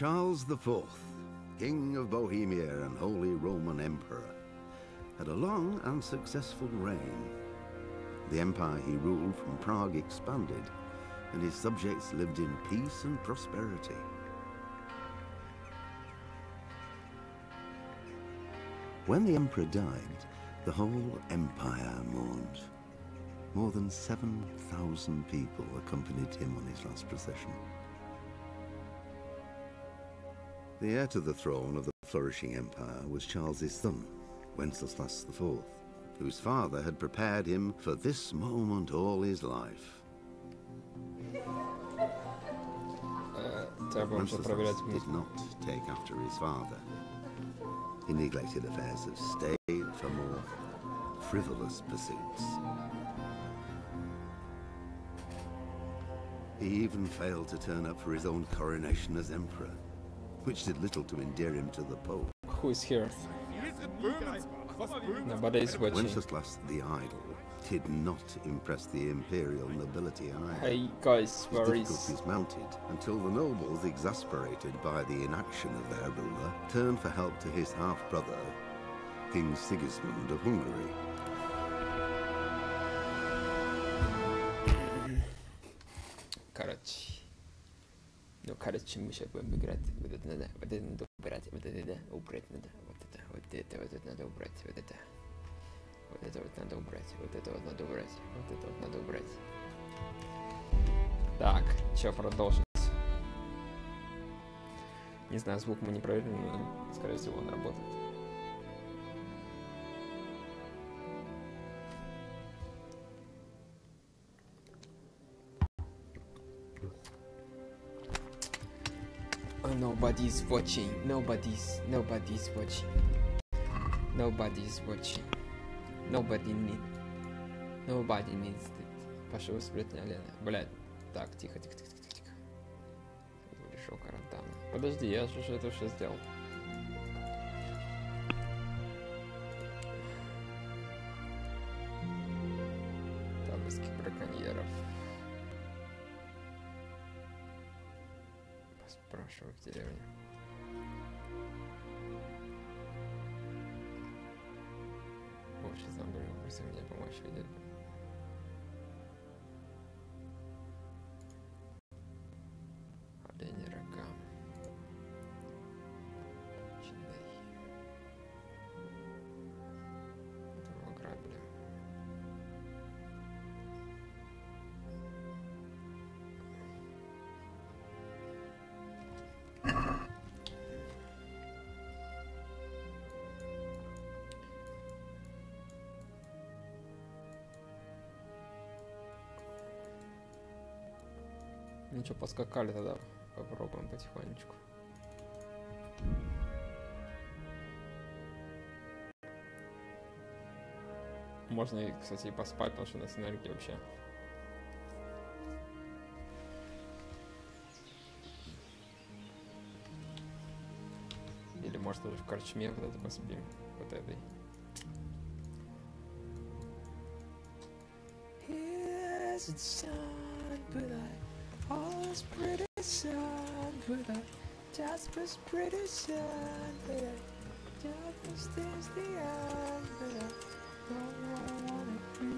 Charles IV, King of Bohemia and Holy Roman Emperor, had a long and successful reign. The empire he ruled from Prague expanded, and his subjects lived in peace and prosperity. When the emperor died, the whole empire mourned. More than 7,000 people accompanied him on his last procession. The heir to the throne of the flourishing empire was Charles's son, Wenceslas IV, whose father had prepared him for this moment all his life. Wenceslas did not take after his father. He neglected affairs of state for more frivolous pursuits. He even failed to turn up for his own coronation as emperor, which did little to endear him to the Pope. Who is here? Nobody is watching. Wenceslas the Idle did not impress the imperial nobility either. Hey guys, where is... Difficulties mounted until the nobles, exasperated by the inaction of their ruler, turned for help to his half-brother, King Sigismund of Hungary. Короче, мы сейчас будем играть. Вот это надо убрать, вот это убрать надо, вот это надо убрать, вот это вот надо убрать, вот это вот надо убрать, вот это вот надо убрать. Так, что продолжить? Не знаю, звук мы не проверили, но скорее всего он работает. Nobody's watching. Nobody's watching. Nobody's watching. Nobody needs it. Пошел сплетня Лена. Блядь. Так, тихо. Решил карантана. Подожди, я же уже это все сделал. Таборских браконьеров. Спрашиваю в деревне. Общий забыл, просил мне помочь, видит. Олени рога. Чиней. Этого грабли. Ну что, поскакали тогда, попробуем потихонечку. Можно, кстати, и поспать, потому что у нас энергии вообще. Или может даже в корчме вот это поспим, вот этой. All's pretty sun, but I just was pretty sun, but I just was the end, but I don't wanna be.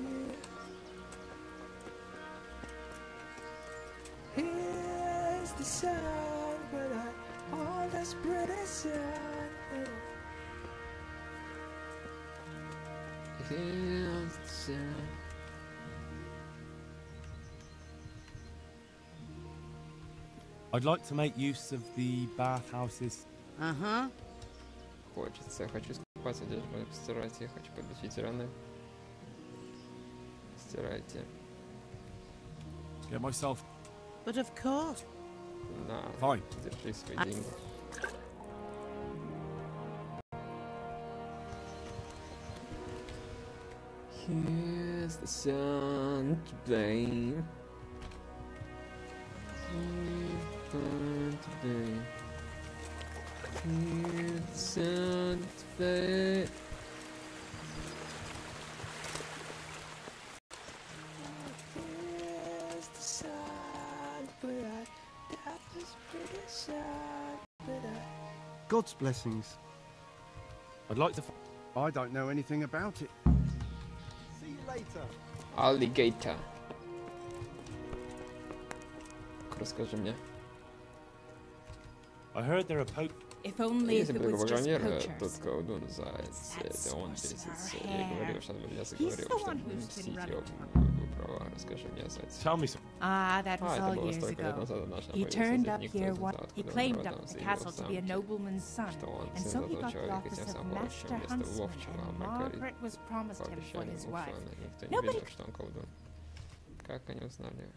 Here's the sun, but I all this pretty sun, but I here's the sun. I'd like to make use of the bathhouses. Ага. Хочется, хочу искупаться, здесь буду постирать, я хочу побить ветераны. Стирайте. Get myself. But of course. На, Fine. держи свои деньги. Here's the sun today. Today. Here's the sun today. Here's the sun, but that was pretty sad. God's blessings. I'd like to. I don't know anything about it. See you later. Alligator. Расскажи мне. I heard there are pope. If only if Если it was just программер, тот poachers. колдун называется, это он пересится. Я говорил, что я He's the заговорил, one чтобы who's been мстить running его from права. Расскажи мне, зайца. Tell me some. Ah, that was Это all было years столько лет ago. назад, наш He находился turned здесь, up никто here не знал, what he откуда он claimed родом, up the заявил castle to be a сам, nobleman's son, что он and сын so he этого got the человека, office тем of самым Master ловчим, вместо Huntsman, ловчего, and Margaret was promised по him for обещанию his wife. Мушона. Никто не Nobody- видел, что он колдун. Как они узнали?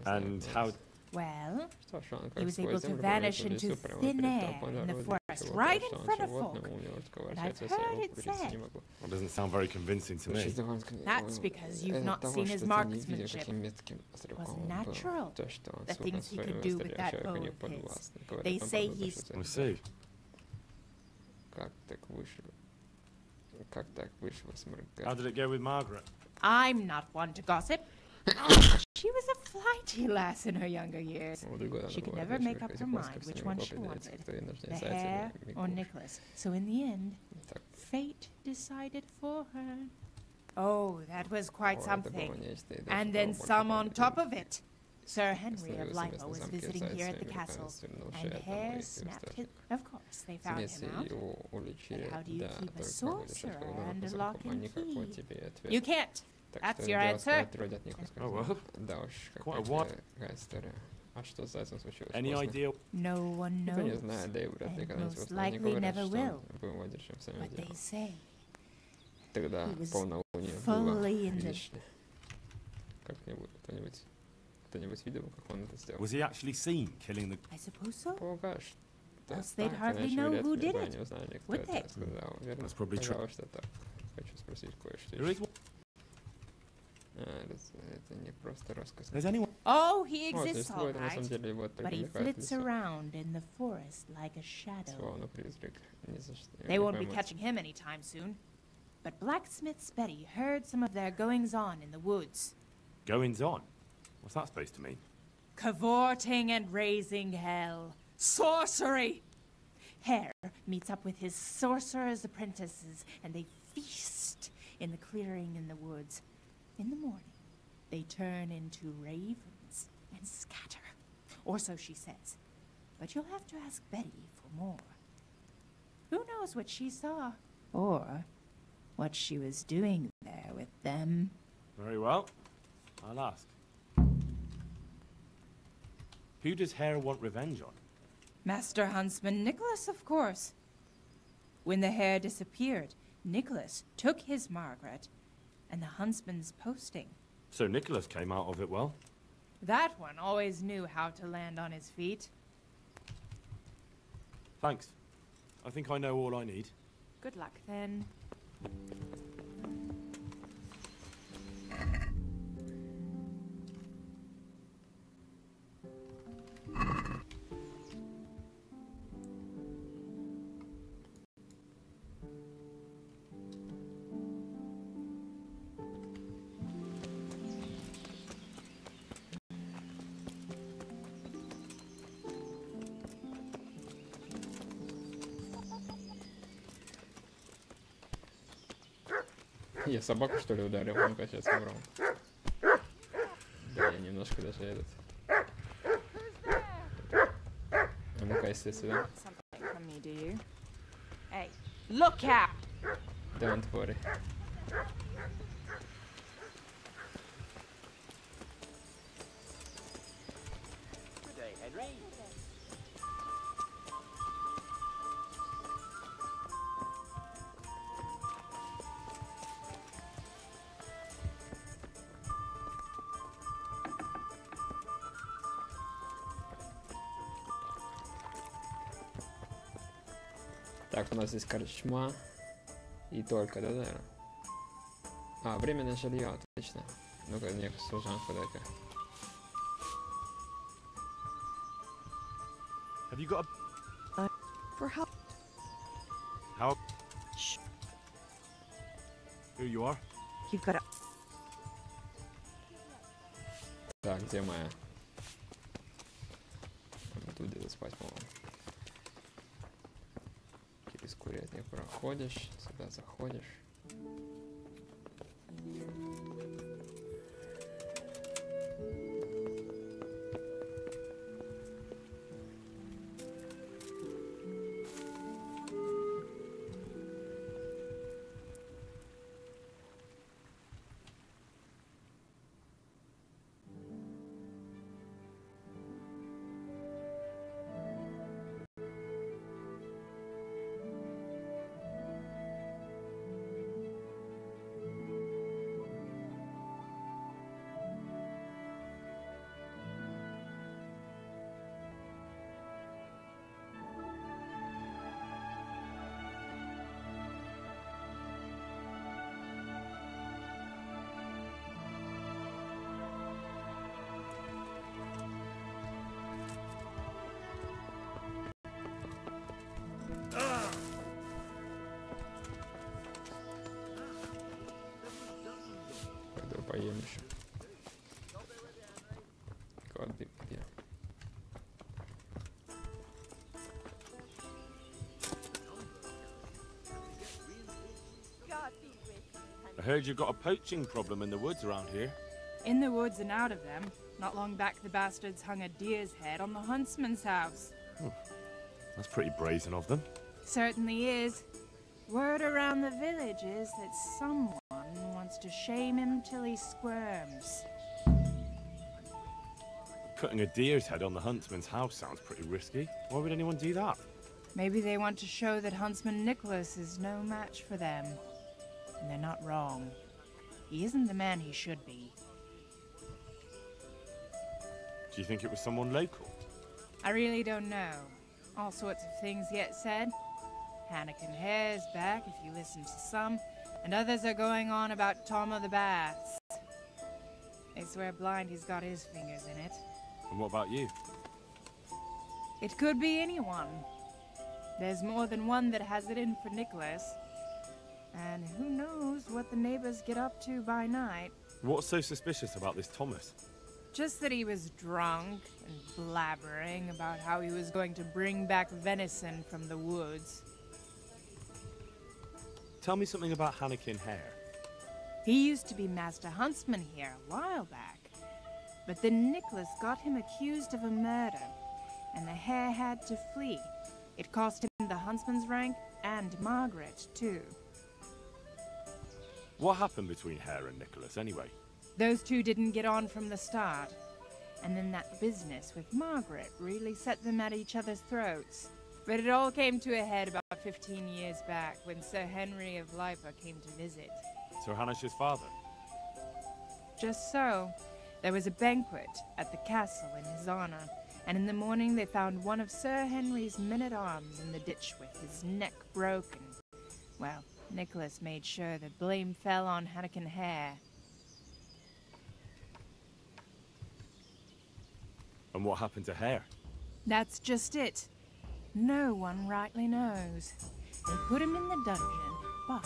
And how? Well, Что ж, он he как was сквозь able to землю vanish пролез в into лесу прямо thin перед air толпой in the народа, forest, чего right что in он front of животным, folk. у него такого And I've ощущения, я heard его it определить не said. могу. That doesn't sound very convincing to me. That's because you've not того, seen что his ты не видел, marksmanship. каким метким стрелком он был. natural. То, что он The судно things he своим could do with выстрелил, that человеку bow не of his. подвластно. Говорят, They он say правда he's- что I это. see. Как так вышло с How Маргаret? did it go with Margaret? I'm not one to gossip. She was a flighty lass in her younger years. She could never make up her mind which one she wanted, the hare or Nicholas. So in the end, fate decided for her. Oh, that was quite something. And then some on top of it. Sir Henry of Lipo was visiting here at the castle, and Hare snapped his... Of course, they found him out. But how do you keep a sorcerer under lock and key? You can't. That's your answer. Oh well. Да уж, Quite a what? какая история. А что с зайцем случилось? Any после? idea? No one Никто не knows, знает, да и вряд ли and когда-нибудь most узнает. Они likely говорят, never что will. он был владельцем всеми but they делом. say Тогда he was полнолуние fully было, in the- видишь ли. Как-нибудь, кто-нибудь видел, как он это сделал? Was he actually seen killing the? I suppose so. Полагаешь, да, Else they'd так, hardly иначе know вряд who ли did бы it, они узнали, кто would это they? сказал. Верно? That's probably true. Пожалуй, что так. Хочу спросить кое-что There еще. is. Это не просто рассказ. There's anyone? Oh, he Вот, exists all существует на самом right, деле вот but he привлекает flits лицо. around in the forest like a shadow. Словно призрак. Ни за что. They won't be catching him anytime soon. But Blacksmith's Betty heard some of their goings-on in the woods. Goings on. What's that supposed to mean? Cavorting and raising hell. Sorcery! Hare meets up with his sorcerer's apprentices, and they feast in the clearing in the woods. In the morning, they turn into ravens and scatter. Or so she says. But you'll have to ask Betty for more. Who knows what she saw? Or what she was doing there with them. Very well. I'll ask. Who does Hare want revenge on? Master Huntsman Nicholas, of course. When the hare disappeared, Nicholas took his Margaret and the huntsman's posting. So Nicholas came out of it well. That one always knew how to land on his feet. Thanks. I think I know all I need. Good luck, then. Я собаку, что ли, ударил? Ну-ка, сейчас убрал. Да, я немножко даже этот... А ну-ка, естественно. Something from me, do you? Hey, look out! Don't worry. Good day, Henry. Так, у нас здесь корчма. И только, да, наверное? А, временное жилье, отлично. Ну-ка, мне служанку дай-ка. Have you got a... For help. How? Shh. Who you are? You've got to. Так, где моя? Тут где-то спать, по-моему. Через курятник проходишь, сюда заходишь. Пойду поем еще. Коды где? I heard you got a poaching problem in the woods around here. In the woods and out of them. Not long back, the bastards hung a deer's head on the huntsman's house. That's pretty brazen of them. Certainly is. Word around the village is that someone wants to shame him till he squirms. Cutting a deer's head on the huntsman's house sounds pretty risky. Why would anyone do that? Maybe they want to show that Huntsman Nicholas is no match for them. And they're not wrong. He isn't the man he should be. Do you think it was someone local? I really don't know. All sorts of things get said. Hannikin Hare's back, if you listen to some, and others are going on about Tom of the Baths. They swear blind he's got his fingers in it. And what about you? It could be anyone. There's more than one that has it in for Nicholas. And who knows what the neighbors get up to by night. What's so suspicious about this Thomas? Just that he was drunk and blabbering about how he was going to bring back venison from the woods. Tell me something about Hannikin Hare. He used to be Master Huntsman here a while back. But then Nicholas got him accused of a murder, and the hare had to flee. It cost him the huntsman's rank and Margaret, too. What happened between Hare and Nicholas, anyway? Those two didn't get on from the start. And then that business with Margaret really set them at each other's throats. But it all came to a head about 15 years back when Sir Henry of Lipa came to visit. Sir Hanish's father? Just so. There was a banquet at the castle in his honor, and in the morning they found one of Sir Henry's men-at-arms in the ditch with his neck broken. Well, Nicholas made sure the blame fell on Hannikin Hare. And what happened to Hare? That's just it. No one rightly knows. They put him in the dungeon, but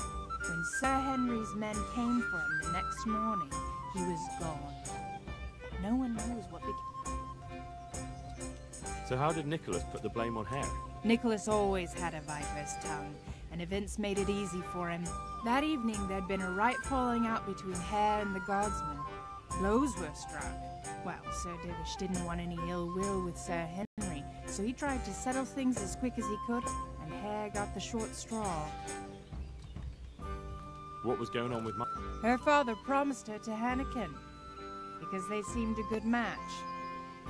when Sir Henry's men came for him the next morning, he was gone. No one knows what became. So how did Nicholas put the blame on Hare? Nicholas always had a viper's tongue, and events made it easy for him. That evening there'd been a right falling out between Hare and the guardsmen. Blows were struck. Well, Sir Divish didn't want any ill will with Sir Henry, so he tried to settle things as quick as he could, and Hare got the short straw. What was going on with Her father promised her to Hannikin, because they seemed a good match.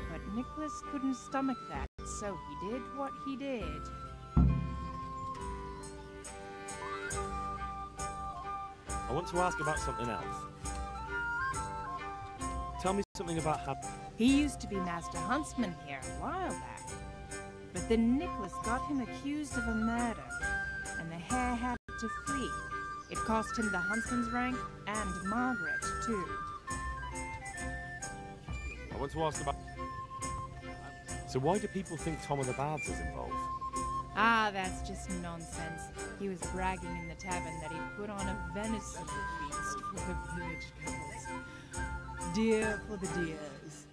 But Nicholas couldn't stomach that, so he did what he did. I want to ask about something else. Tell me something about how... He used to be Master Huntsman here a while back. But then Nicholas got him accused of a murder, and the Hare had to flee. It cost him the huntsman's rank and Margaret, too. I want to ask about... So why do people think Tom of the Baths is involved? Ah, that's just nonsense. He was bragging in the tavern that he'd put on a venison feast for the village girls. Deer for the deers.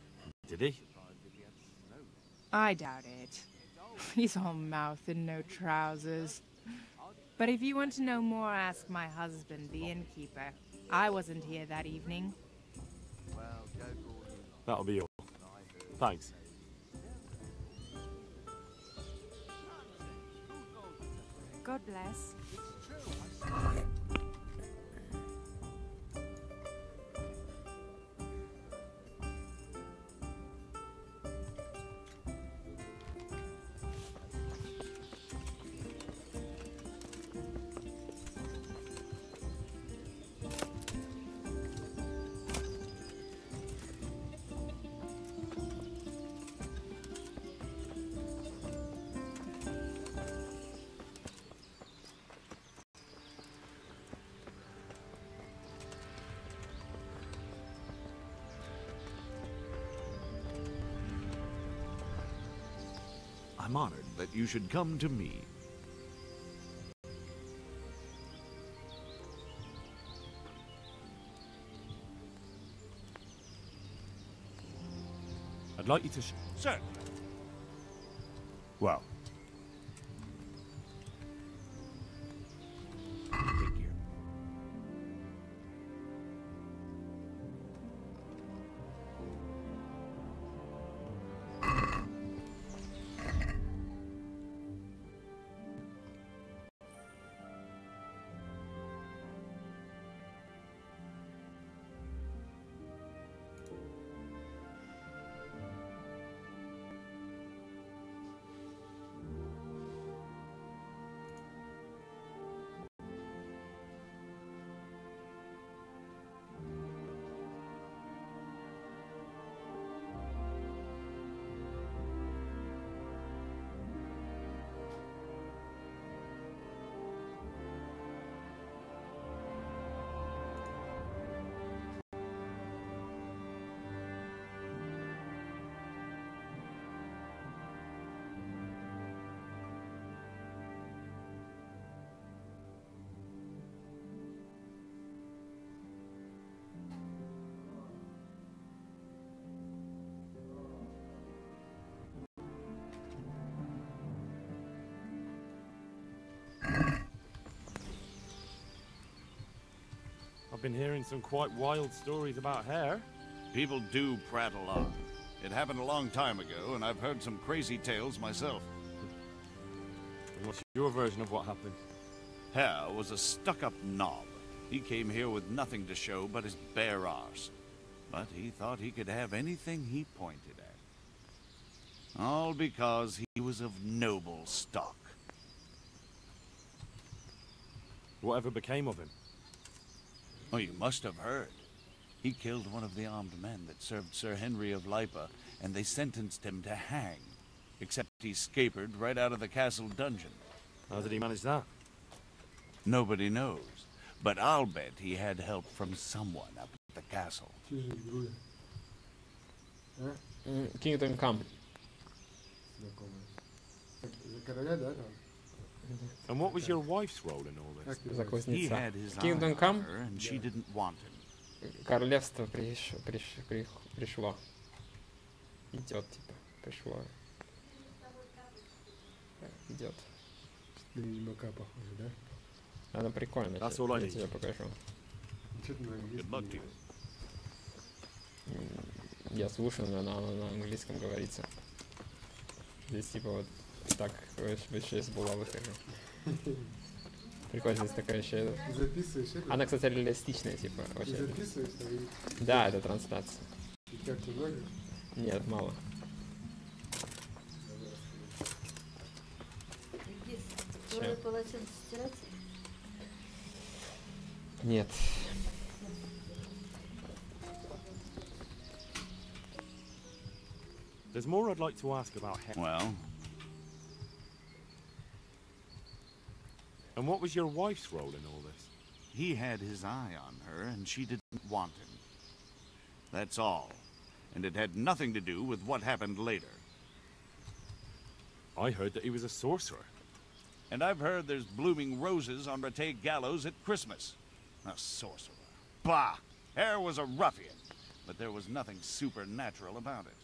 Did he? I doubt it. He's all mouth and no trousers. But if you want to know more, ask my husband, the innkeeper. I wasn't here that evening. That'll be all. Thanks. God bless. I'm honored that you should come to me. I'd like you to Certainly. Well, Take care. I've been hearing some quite wild stories about hair. People do prattle on. It happened a long time ago, and I've heard some crazy tales myself. And what's your version of what happened? Hare was a stuck-up knob. He came here with nothing to show but his bare arse. But he thought he could have anything he pointed at. All because he was of noble stock. Whatever became of him? Oh, you must have heard. He killed one of the armed men that served Sir Henry of Lipa, and they sentenced him to hang. Except he scapered right out of the castle dungeon. How did he manage that? Nobody knows. But I'll bet he had help from someone up at the castle. Kingdom Come. And what was your wife's role in all this? He Закусница. had his eye Kingdom on Come. her, and she didn't want him. Королевство пришло. Идет, типа. Пришло. Идет. Она прикольная. That's Сейчас all I я need. тебе покажу. Good luck to you. Я слушаю, но она на английском говорится. Здесь типа вот так выше из була выхожу. Прикольно, здесь такая еще... Записываешь это? Она, кстати, реалистичная, типа, Ты очень. записываешь? Да, это трансляция. И как-то много? Нет, мало. Второе полотенце стирать? Нет. There's more I'd like to ask about hair. Well, And what was your wife's role in all this? he had his eye on her, and she didn't want him. That's all. And it had nothing to do with what happened later. I heard that he was a sorcerer. And I've heard there's blooming roses on Rattay Gallows at Christmas. A sorcerer. Bah! Hare was a ruffian. But there was nothing supernatural about it.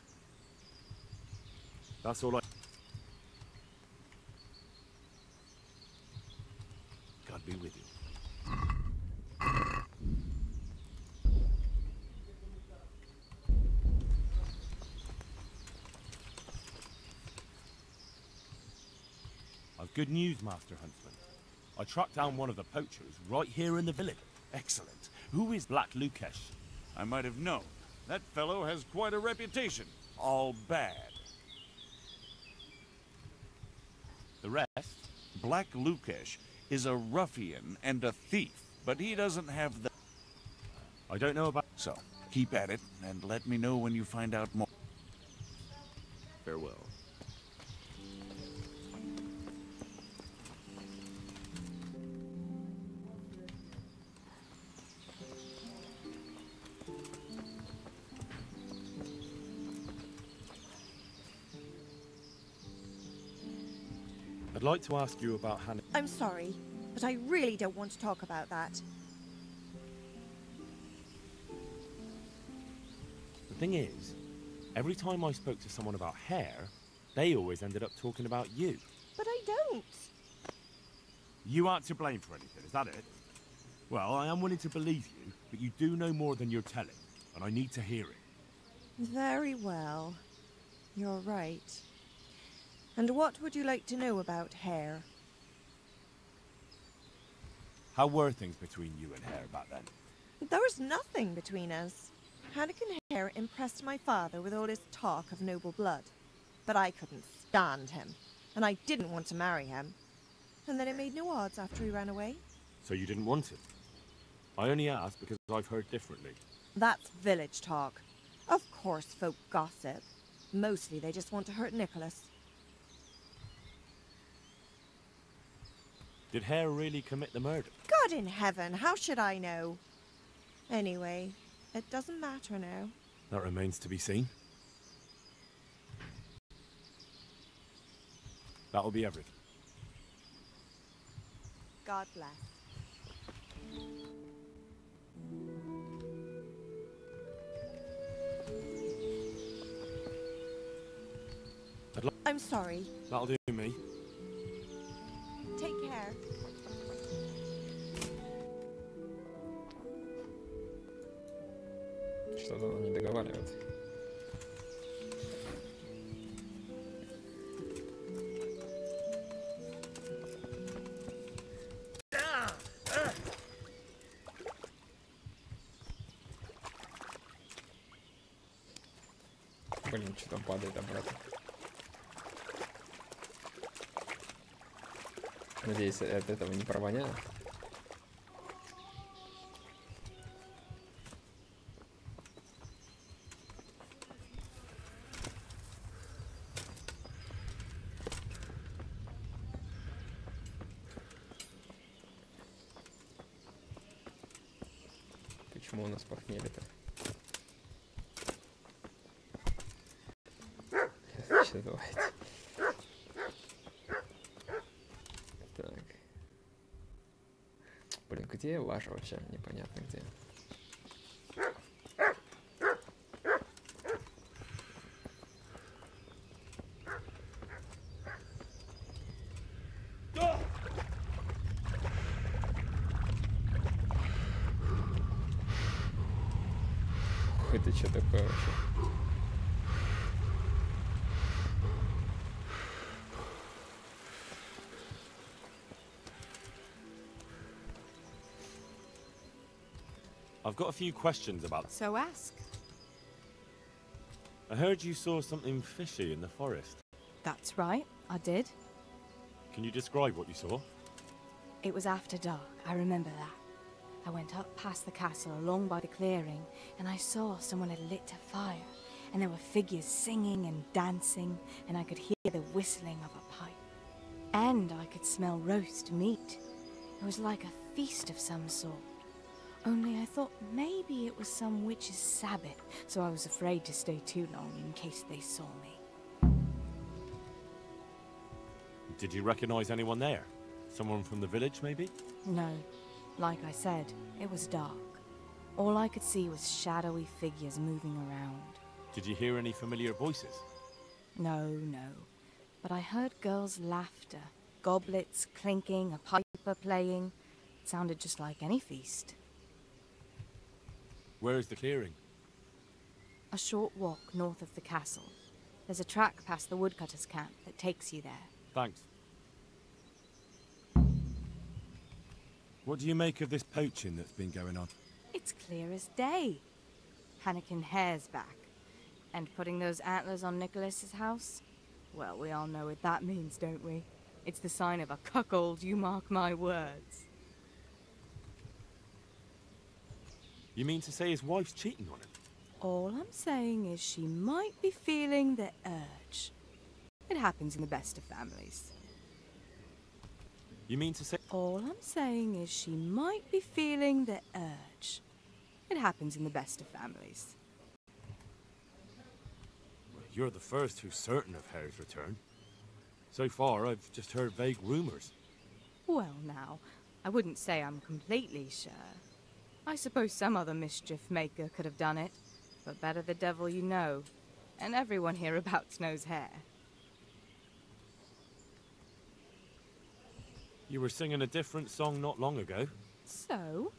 That's all I... be with you. I've good news, Master Huntsman. I tracked down one of the poachers right here in the village. Excellent. Who is Black Lukesh? I might have known. That fellow has quite a reputation. All bad. The rest? Black Lukesh is a ruffian and a thief, but he doesn't have the... I don't know about... So, keep at it, and let me know when you find out more. Farewell. I'd like to ask you about Hannah. I'm sorry, but I really don't want to talk about that. The thing is, every time I spoke to someone about hair, they always ended up talking about you. But I don't. You aren't to blame for anything, is that it? Well, I am willing to believe you, but you do know more than you're telling, and I need to hear it. Very well. You're right. And what would you like to know about hair? How were things between you and Hare back then? There was nothing between us. Hannigan Hare impressed my father with all his talk of noble blood. But I couldn't stand him, and I didn't want to marry him. And then it made no odds after he ran away. So you didn't want it? I only asked because I've heard differently. That's village talk. Of course folk gossip. Mostly they just want to hurt Nicholas. Did Hare really commit the murder? God in heaven, how should I know? Anyway, it doesn't matter now. That remains to be seen. That'll be everything. God bless. I'm sorry. That'll do me. Take care. Что-то он не договаривает. Блин, что там падает обратно. Надеюсь, от этого не провоняет. Почему у нас похмелье-то? Сейчас давайте. Так. Блин, где ваша вообще? Непонятно где. Это что такое вообще? I've got a few questions about... So ask. I heard you saw something fishy in the forest. That's right, I did. Can you describe what you saw? It was after dark, I remember that. I went up past the castle along by the clearing, and I saw someone had lit a fire, and there were figures singing and dancing, and I could hear the whistling of a pipe. And I could smell roast meat. It was like a feast of some sort. Only I thought maybe it was some witch's sabbath, so I was afraid to stay too long in case they saw me. Did you recognize anyone there? Someone from the village, maybe? No. Like I said, it was dark. All I could see was shadowy figures moving around. Did you hear any familiar voices? No. But I heard girls' laughter, goblets clinking, a piper playing, It sounded just like any feast. Where is the clearing? A short walk north of the castle. There's a track past the woodcutter's camp that takes you there. Thanks. What do you make of this poaching that's been going on? It's clear as day. Hannikin Hare's back. And putting those antlers on Nicholas's house? Well, we all know what that means, don't we? It's the sign of a cuckold, you mark my words. You mean to say his wife's cheating on him? All I'm saying is she might be feeling the urge. It happens in the best of families. You mean to say... All I'm saying is she might be feeling the urge. It happens in the best of families. You're the first who's certain of Hare's return. So far, I've just heard vague rumors. Well now, I wouldn't say I'm completely sure. I suppose some other mischief maker could have done it, but better the devil you know, and everyone hereabouts knows Hare. You were singing a different song not long ago. So?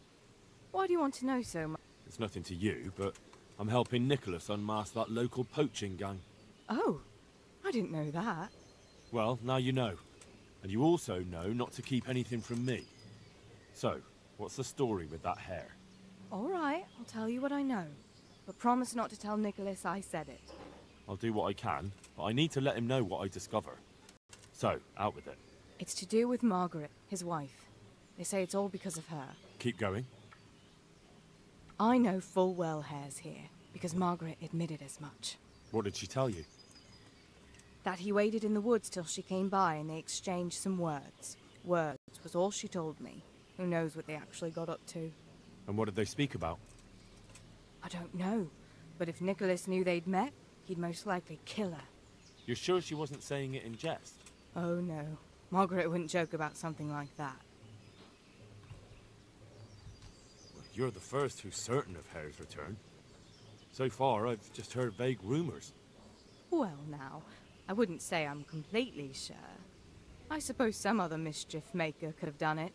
Why do you want to know so much? It's nothing to you, but I'm helping Nicholas unmask that local poaching gang. Oh, I didn't know that. Well, now you know. And you also know not to keep anything from me. So, what's the story with that Hare? All right, I'll tell you what I know. But promise not to tell Nicholas I said it. I'll do what I can, but I need to let him know what I discover. So, out with it. It's to do with Margaret, his wife. They say it's all because of her. Keep going. I know full well Hare's here, because Margaret admitted as much. What did she tell you? That he waited in the woods till she came by and they exchanged some words. Words was all she told me. Who knows what they actually got up to. And what did they speak about? I don't know, but if Nicholas knew they'd met, he'd most likely kill her. You're sure she wasn't saying it in jest? Oh no, Margaret wouldn't joke about something like that. Well, you're the first who's certain of Hare's return. So far, I've just heard vague rumors. Well now, I wouldn't say I'm completely sure. I suppose some other mischief maker could have done it,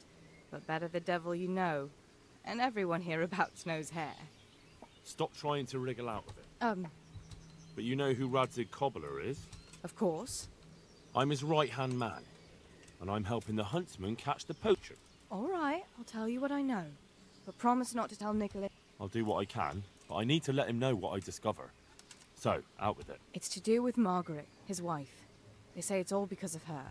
but better the devil you know, and everyone hereabouts knows Hare. Stop trying to wriggle out of it. But you know who Radzig Cobbler is? Of course. I'm his right-hand man, and I'm helping the huntsman catch the poacher. All right, I'll tell you what I know, but promise not to tell Nicholas. I'll do what I can, but I need to let him know what I discover. So, out with it. It's to do with Margaret, his wife. They say it's all because of her.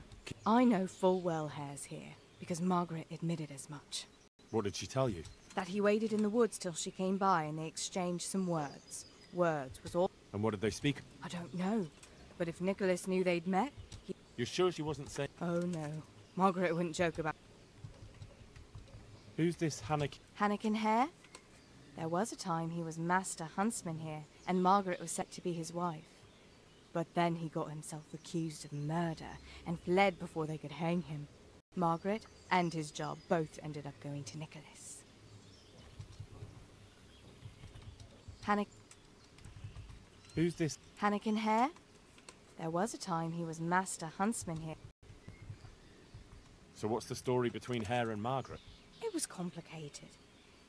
I know full well Hare's here, because Margaret admitted as much. What did she tell you? That he waited in the woods till she came by and they exchanged some words. Words was all... And what did they speak? I don't know, but if Nicholas knew they'd met, he... You're sure she wasn't saying... Oh no, Margaret wouldn't joke about... Who's this Hannikin Hare? There was a time he was master huntsman here, and Margaret was set to be his wife. But then he got himself accused of murder, and fled before they could hang him. Margaret and his job both ended up going to Nicholas. Who's this? Hannikin Hare? There was a time he was master huntsman here. So what's the story between Hare and Margaret? It was complicated.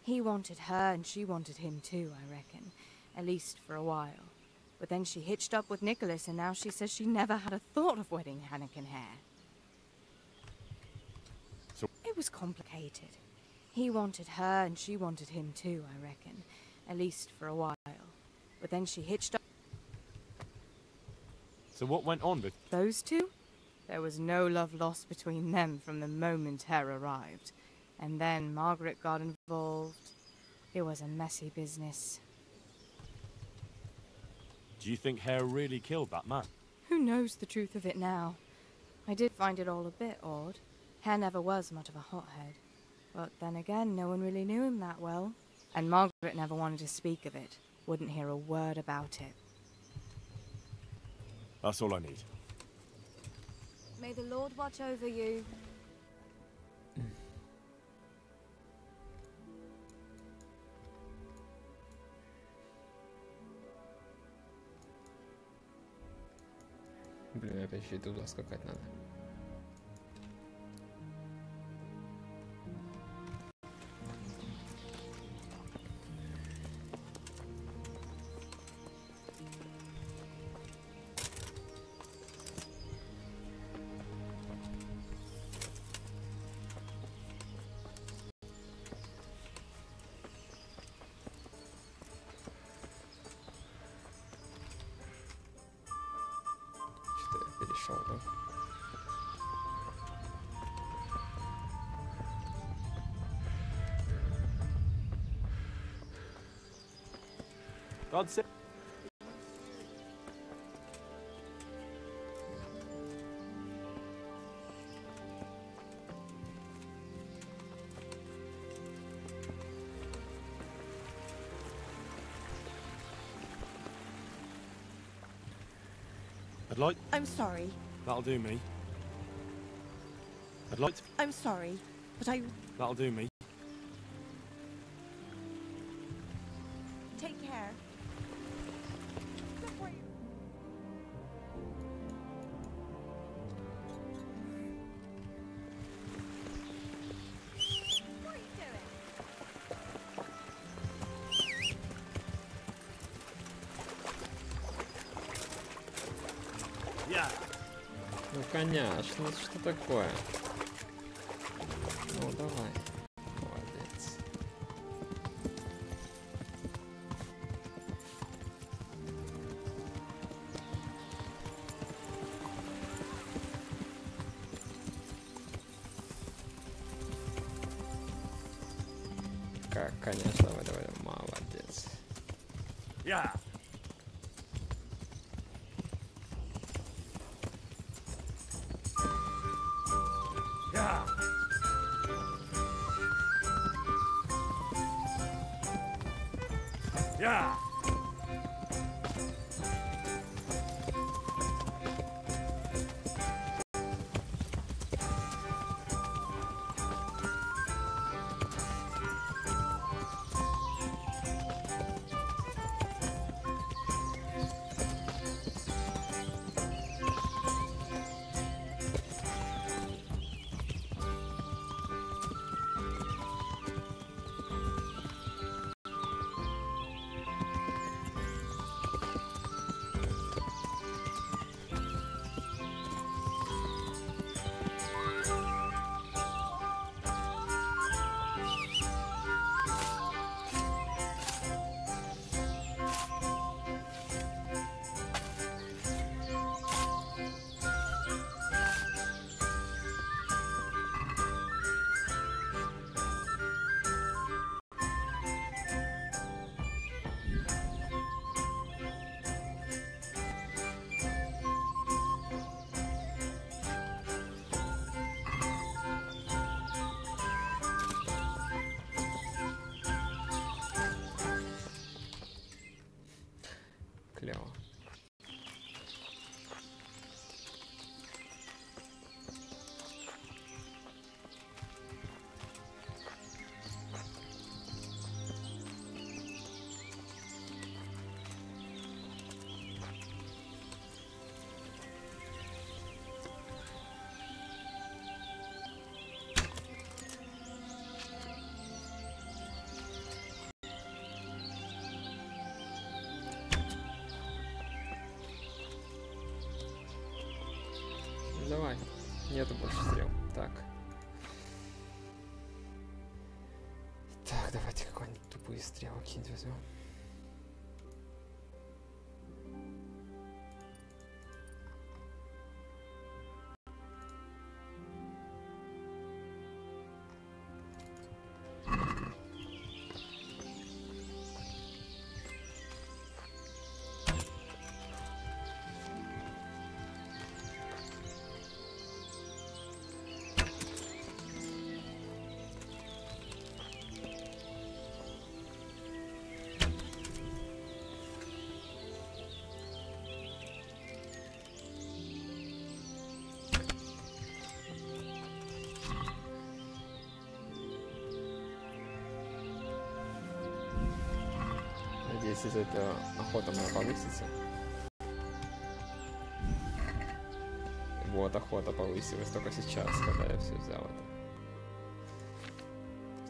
He wanted her and she wanted him too, I reckon. At least for a while. But then she hitched up with Nicholas and now she says she never had a thought of wedding Hannikin Hare. So it was complicated. He wanted her and she wanted him too, I reckon. At least for a while. But then she hitched up. So what went on with those two? There was no love lost between them from the moment Hare arrived. And then Margaret got involved. It was a messy business. Do you think Hare really killed that man? Who knows the truth of it now? I did find it all a bit odd. Hare never was much of a hothead. But then again, no one really knew him that well. And Margaret never wanted to speak of it. Wouldn't hear a word about it. That's all I need. May the Lord watch over you. Блин, опять еще и туда скакать надо. God save. I'd like... I'm sorry. That'll do me. I'd like to... I'm sorry, but I... That'll do me. Take care. Ну конечно, что такое? Ну давай, молодец. Как, конечно, давай, молодец. Yeah. Yeah. Yeah. Клево. Давай, нету больше стрел. Так. Так, давайте какой-нибудь тупые стрелы какие-нибудь возьмем. Надеюсь, из этого охота моя повысится. Вот, охота повысилась только сейчас, когда я все взял это.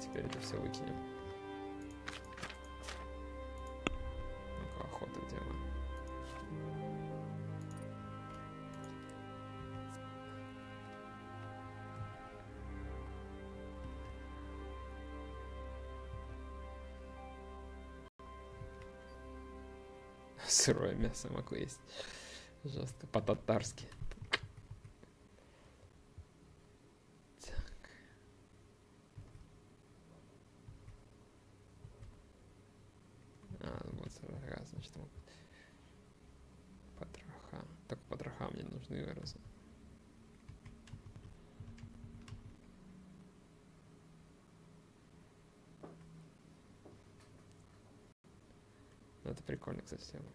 Теперь это все выкинем. Ну-ка, охота где она? Сырое мясо могу есть. Жестко, по-татарски. Так. Вот значит, могут. Потроха. Так потроха мне нужны раз. Ну, это прикольно, кстати, тема.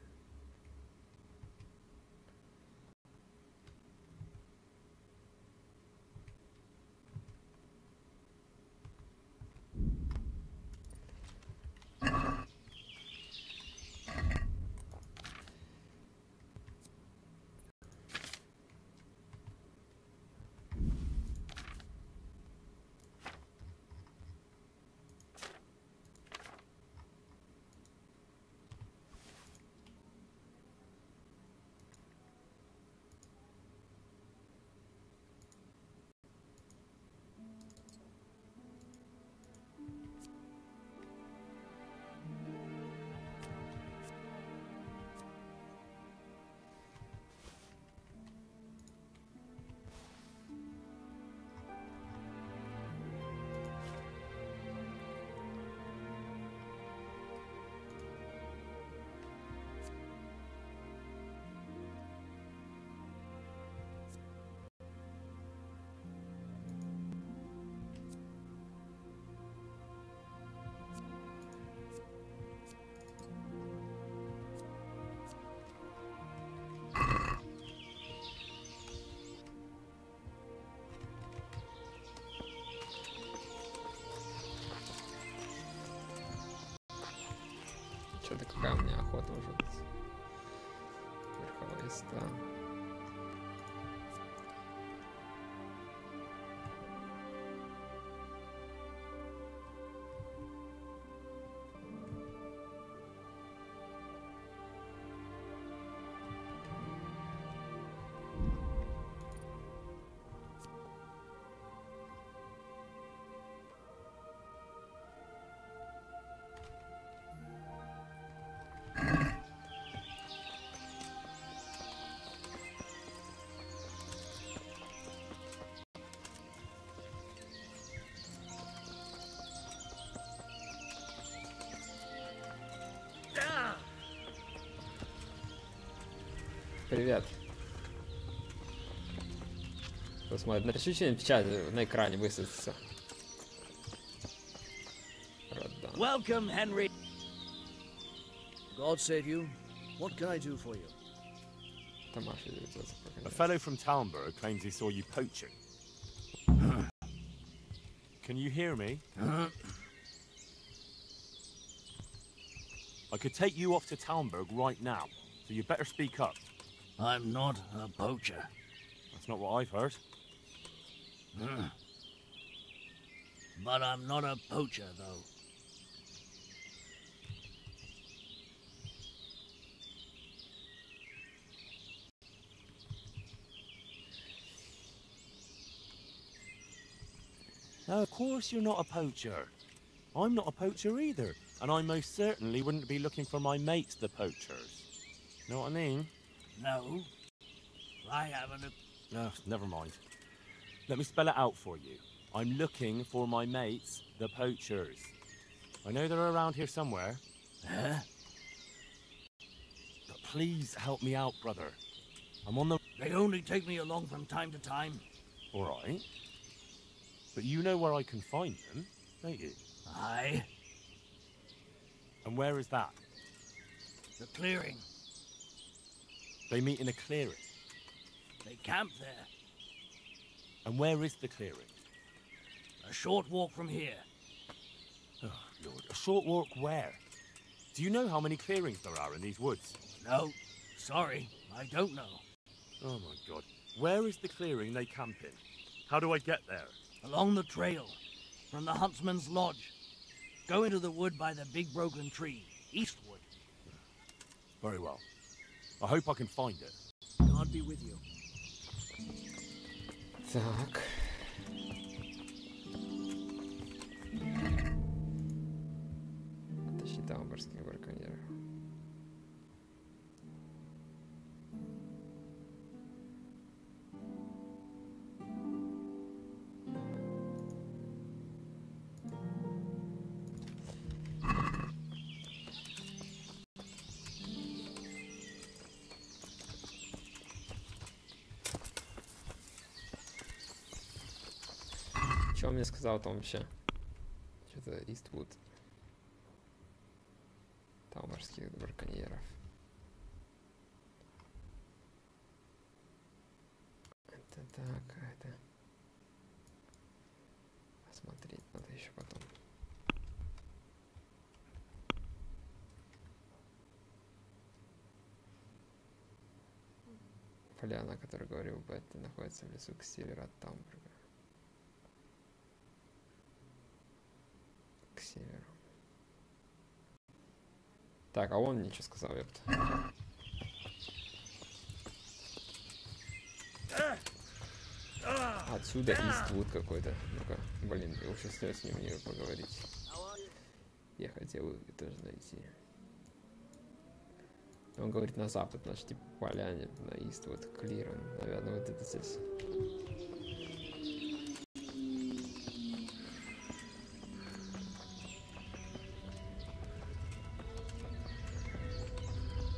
Что-то какая у меня охота уже. Верховая езда. Привет. Посмотрим. Напиши что-нибудь в чате, на экране высветится. Welcome, Henry. God save you. What can I do for you? A fellow from Talmberg claims he saw you poaching. Can you hear me? I could take you off to Talmberg right now, so you better speak up. I'm not a poacher. That's not what I've heard. But I'm not a poacher, though. Of course you're not a poacher. I'm not a poacher either, and I most certainly wouldn't be looking for my mates, the poachers. Know what I mean? No, I haven't. No, never mind. Let me spell it out for you. I'm looking for my mates, the poachers. I know they're around here somewhere. Huh? But please help me out, brother. I'm on the... They only take me along from time to time. All right. But you know where I can find them, don't you? Aye. And where is that? The clearing. They meet in a clearing. They camp there. And where is the clearing? A short walk from here. Oh, Lord. A short walk where? Do you know how many clearings there are in these woods? No. Sorry, I don't know. Oh, my God. Where is the clearing they camp in? How do I get there? Along the trail. From the huntsman's lodge. Go into the wood by the big broken tree. Eastward. Very well. I hope I can find it. God be with you. Так. Тащи тамбурских браконьеров. Что он мне сказал там вообще? Что-то Иствуд. Там морских браконьеров. Это так, это... Посмотреть надо еще потом. Поляна, о которой говорил Бетти, находится в лесу к северу от Тамбурга. К северу. Так, а он мне что сказал, ёпта? Отсюда Иствуд какой-то. Ну-ка, блин, я уже с ним не поговорить. Я хотел его тоже найти. Он говорит на запад, значит, типа поляне, на Иствуд, Клирон. Наверное, вот это здесь.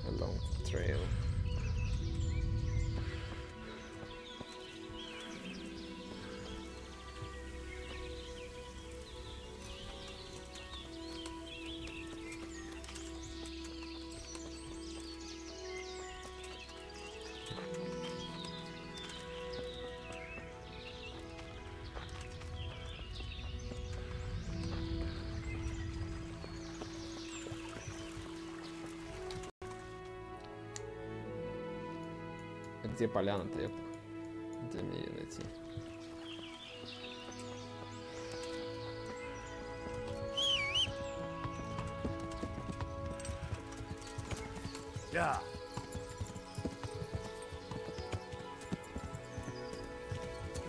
A long trail. Где поляна-то, ёпта? Где мне ее найти? Yeah.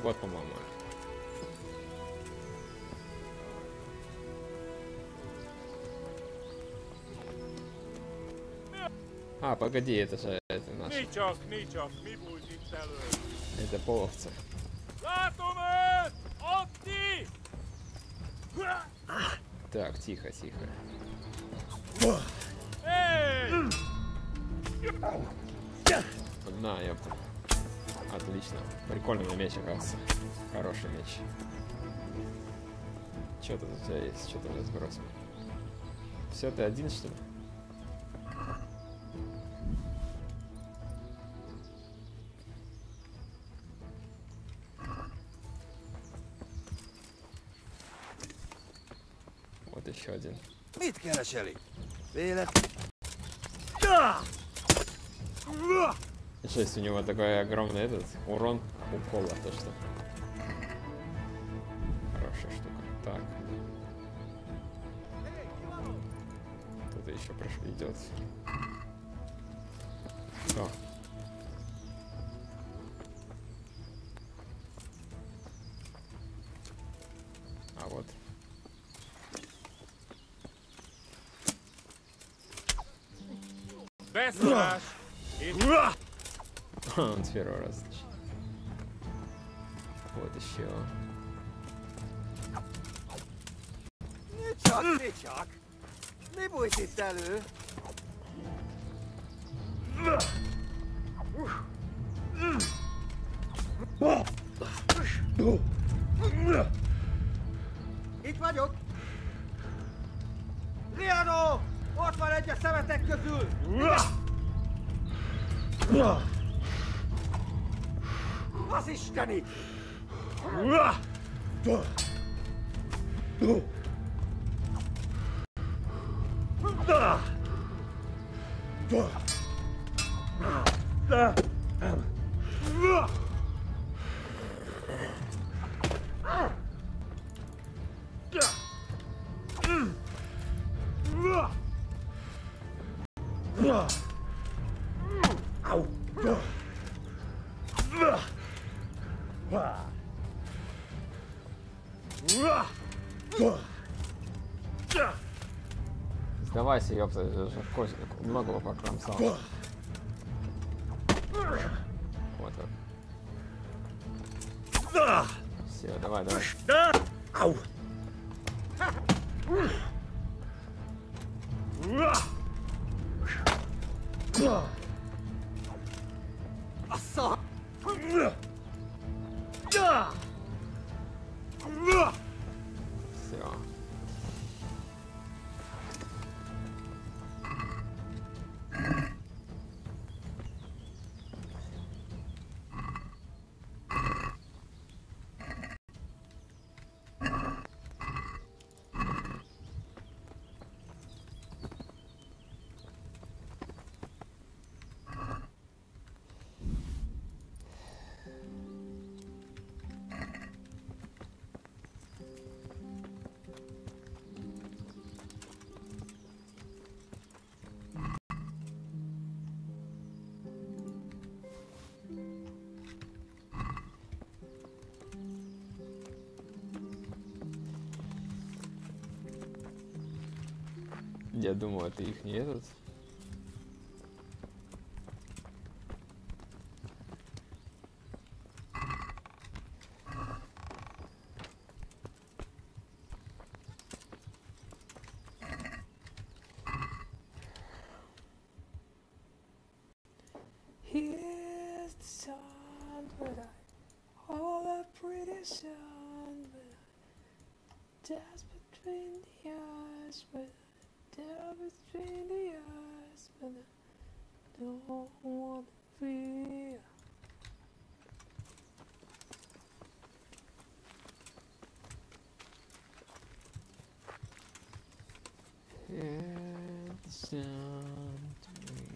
Вот, по-моему. А, погоди, это же это наш. Это половцы. Так, тихо, тихо. На, ёпта. Отлично. Прикольный меч, оказывается. Хороший меч. Что тут у тебя есть? Что ты мне сбросил? Все, ты один, что ли? Вот еще один. Жесть, у него такой огромный этот урон укола, то что. Хорошая штука. Так. Кто-то еще идет. О. А вот. Он с первого раза. Вот еще. Csak. Mi bújt itt elő? Itt vagyok! Riano! Ott van egy a szemetek közül! Az isteni! Сдавайся, ёпта, уже в кость многого покромсал. Вот так. Все, давай, давай. Ау! Все. Я думал, это их не этот. Here's the sun, but I all a pretty sun, but just between the eyes, but there between the eyes, but I don't want to feel. Hear the sound to me.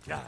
Yeah.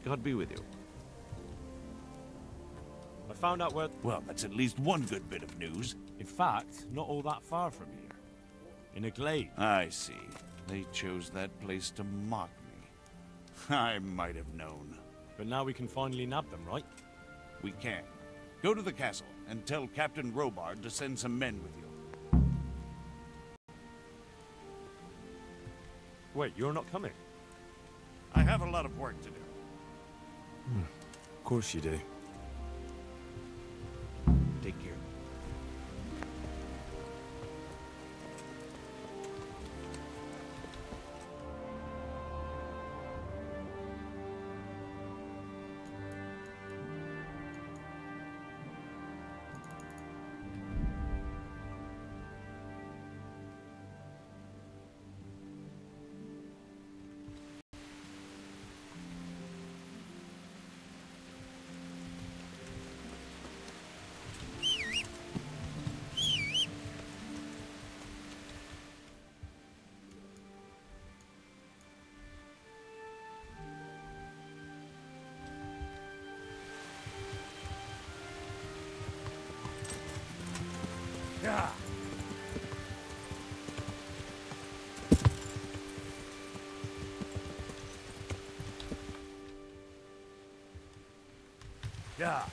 God be with you. I found out where... Well, that's at least one good bit of news. In fact, not all that far from here. In a glade. I see. They chose that place to mock me. I might have known. But now we can finally nab them, right? We can. Go to the castle and tell Captain Robard to send some men with you. Wait, you're not coming? I have a lot of work to do. Of course you do. Take care. Yeah. Yeah.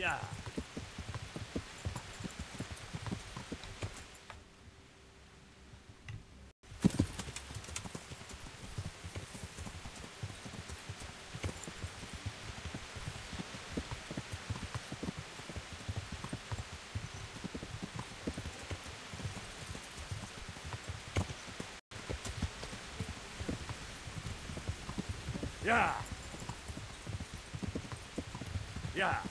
Yeah. Yeah. Yeah.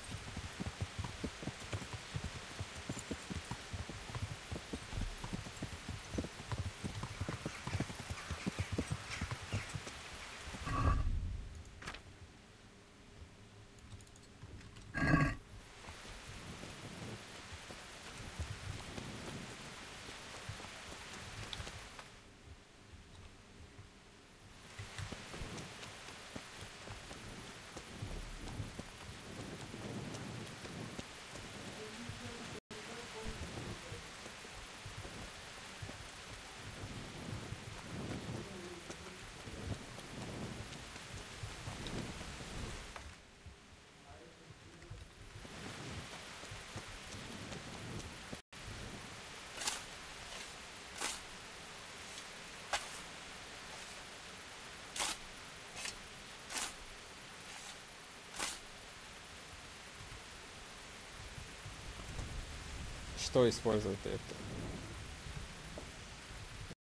Что использовать это?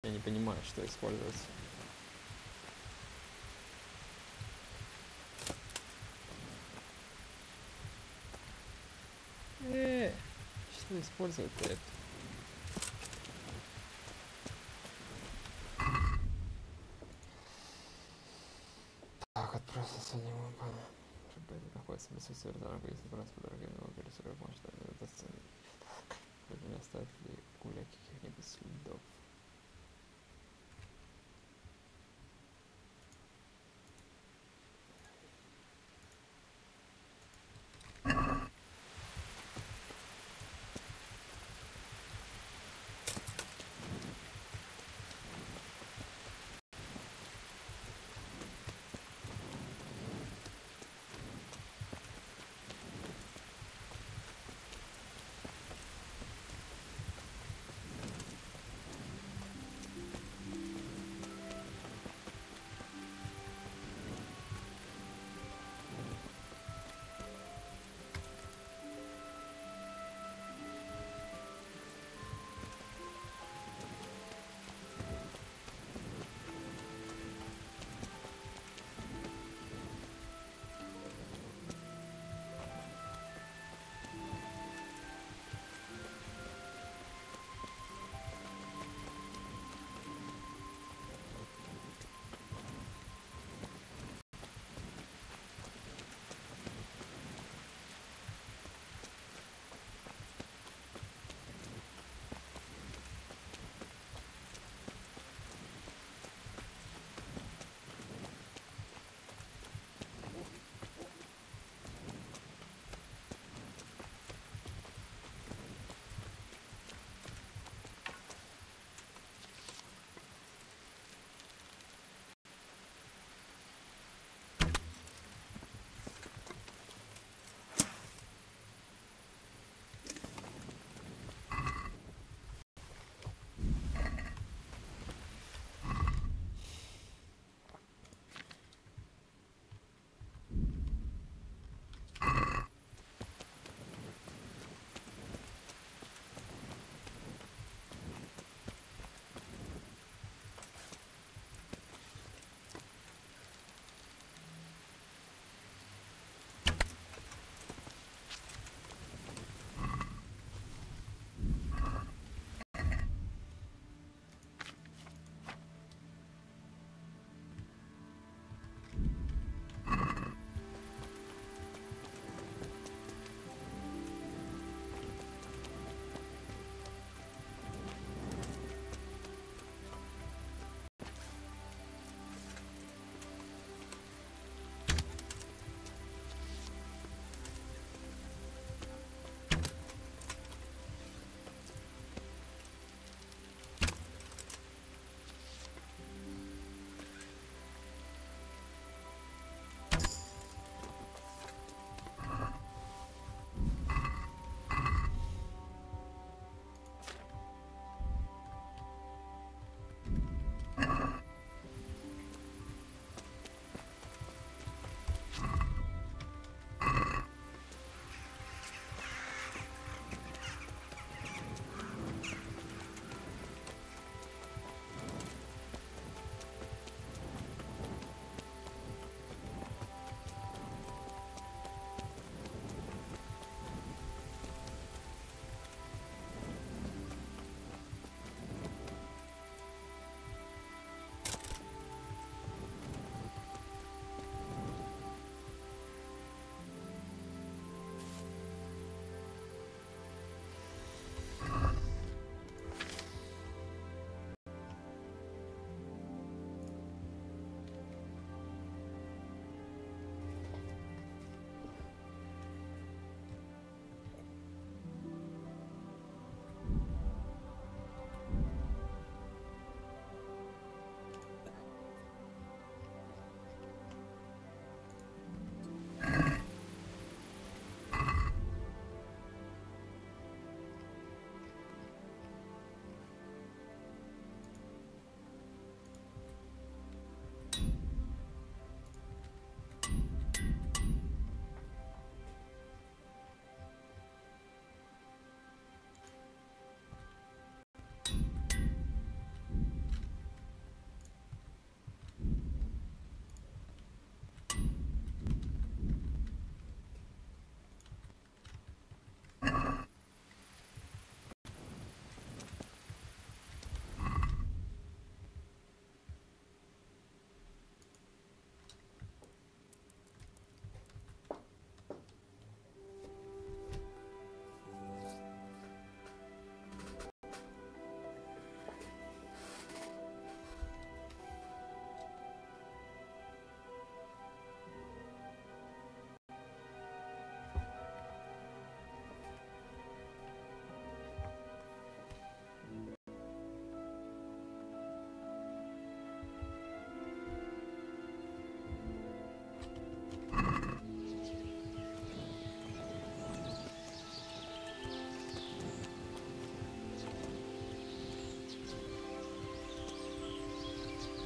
Я не понимаю, что использовать. Что использовать это? Так, отправился сегодня пана. Находится в присутствии дорогу, если брать по дороге, но пересекать может это ценно. Не оставит ли гуля каких-нибудь следов?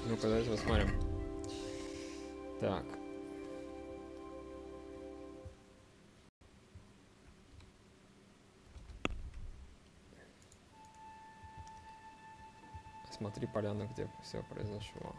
Ну-ка, давайте посмотрим. Так. Смотри поляну, где все произошло.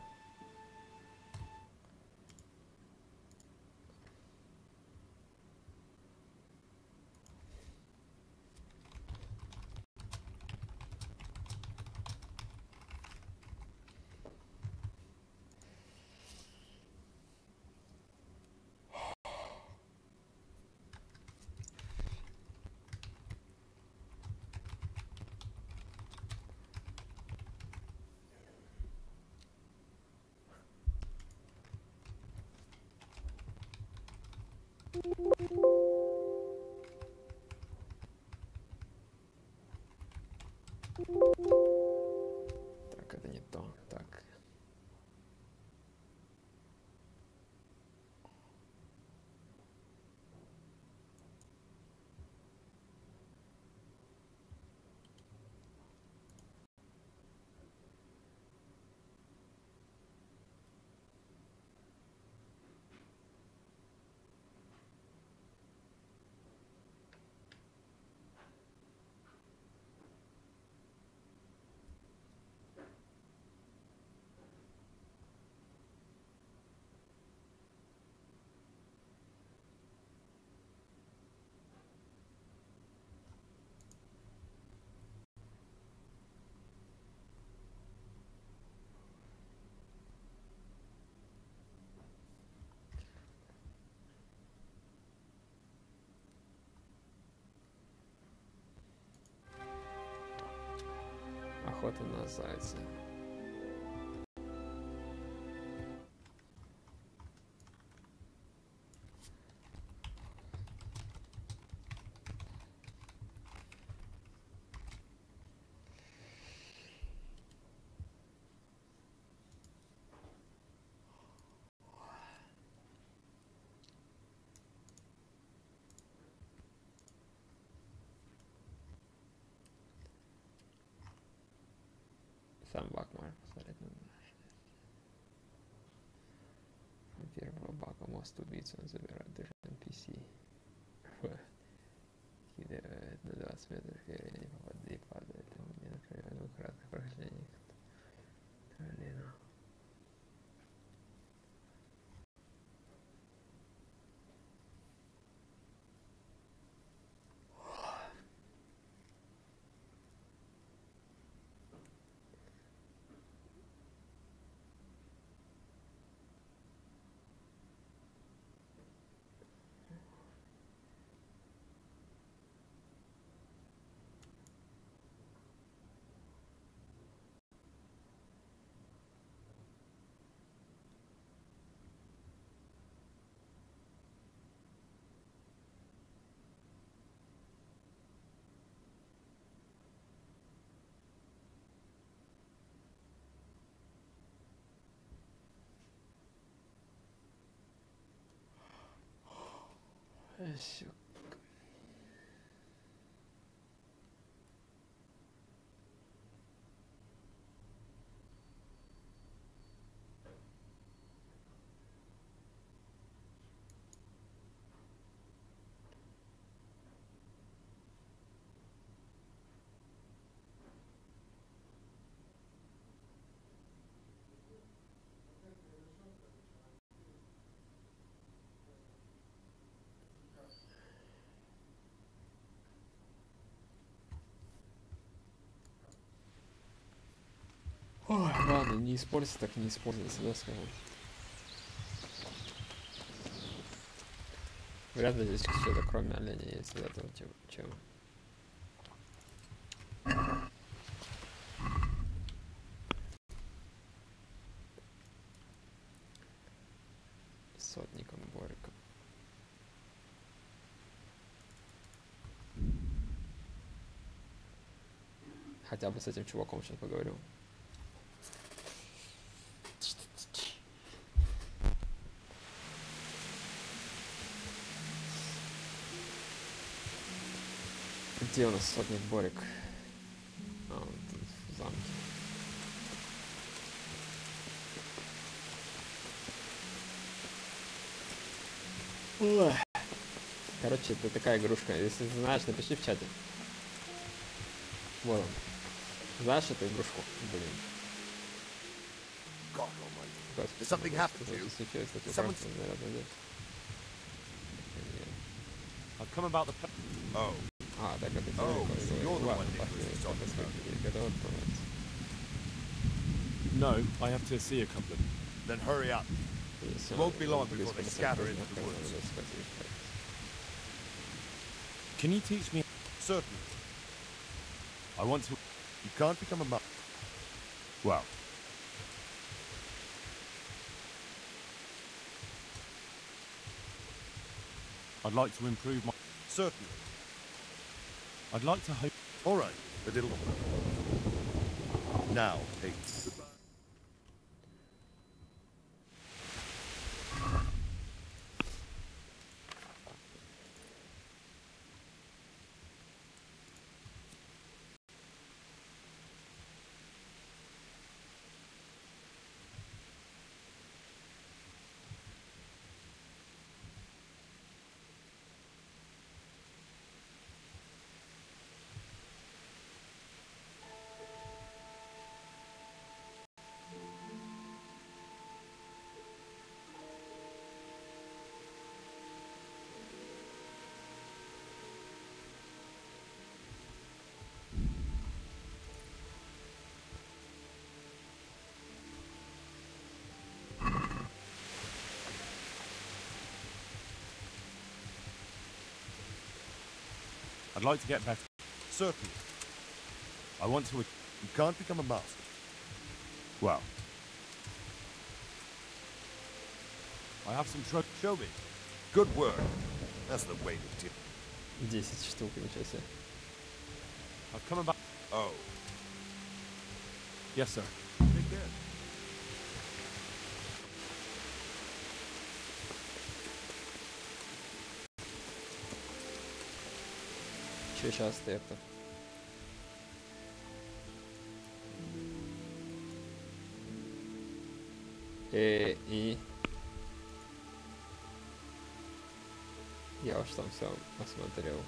Так, это не то. Так. Охота на зайца. Сам баг можно посмотреть на первого бага мост убийцу, он забирает даже NPC. Кидает на 20 метров, и не попадает, и падает. Не накрывает краткое прохождение. Блин. Все. Ой, ладно, не используйся, так не используйся, да, скажу. Вряд ли здесь что-то кроме оленя есть из этого, чем. Сотником Бориком. Хотя бы с этим чуваком сейчас поговорю. Где у нас сотник Борик? А, он тут в замке. Короче, это такая игрушка. Если ты знаешь, напиши в чате. Вот он. Знаешь эту игрушку? Блин. Did something happen to you? Someone's... I've come about the... Oh. Так это... Oh, so you're the one Nicholas is talking about. No, I have to see a couple of them. Then hurry up. It won't be long before they scatter into the woods. Can you teach me? Certainly. I want to... You can't become a monk. Well... I'd like to improve my... Certainly. I'd like to hope... All right, but it'll... Now, hey. I'd like to get better. Certainly. I want to... You can't become a master. Well... I have some trouble. Show me. Good work. That's the way to do. 10 штук, ничего себе. I've come about... Oh. Yes, sir. Take care. Че сейчас ты это? И... Я уж там все посмотрел.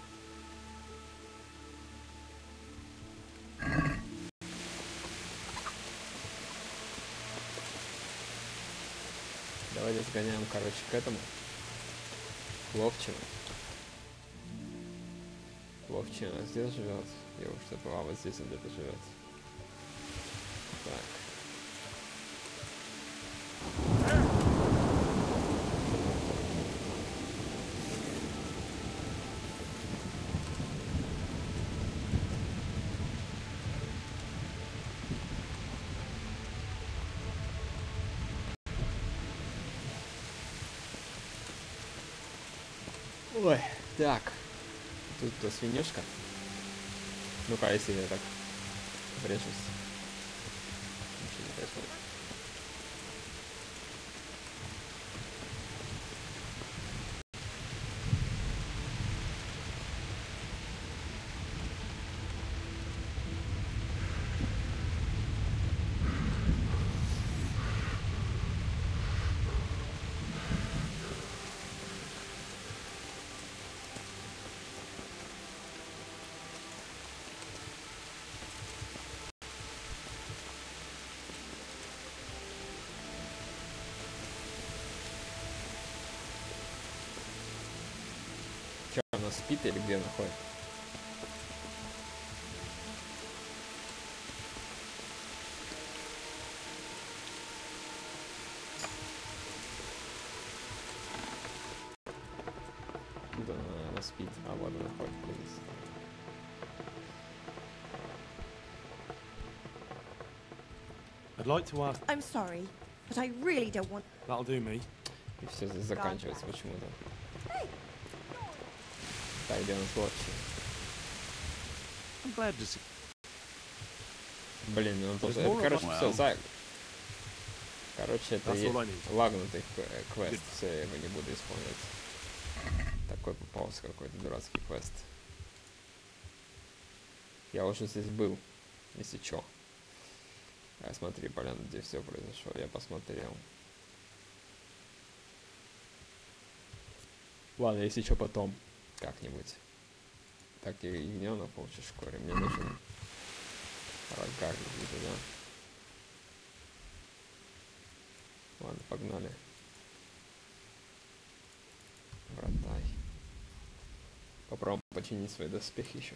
Давайте сгоняем, короче, к этому. К ловчему. Ловчий у нас здесь живет. Я уж забыл, вот здесь он где-то живет. Так. Ой, так. Тут свинюшка. Ну-ка, если я так врежусь. Ничего не происходит. Она спит или где она ходит? Да, она спит, а вот она ходит здесь. I'd like to ask... I'm sorry, but I really don't want... That'll do me. И все здесь заканчивается почему-то. Так, где он творчий? I'm glad to see. Блин, он тоже... Короче, все, за... Короче, это лагнутый квест. Все, я его не буду исполнять. Такой попался какой-то дурацкий квест. Я уже здесь был, если чё. Смотри, поляна, где все произошло. Я посмотрел. Ладно, если что, потом как-нибудь. Так, я ягненок получишь в шкуре. Мне нужен рога какие-то, да? Ладно, погнали. Вратай. Попробуем починить свои доспехи еще.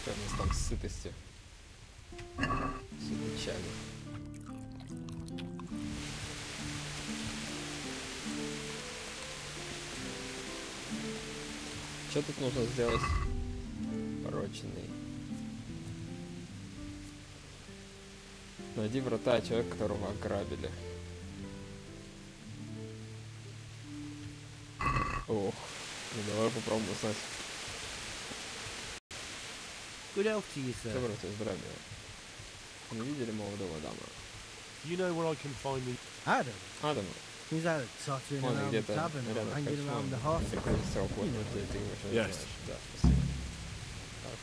У нас там с сытостью. Все печально. Что тут нужно сделать? Пороченный. Найди врата человека, которого ограбили. Ох, ну давай попробуем узнать. Good health to you, sir. Доброе здравие. Не видели молодого дама? Do you know where I can find the... Adam? Адам. He's out tottering Он around the где-то tavern or рядом с hanging around the horse. ты его еще Yes. знаешь. Да, спасибо.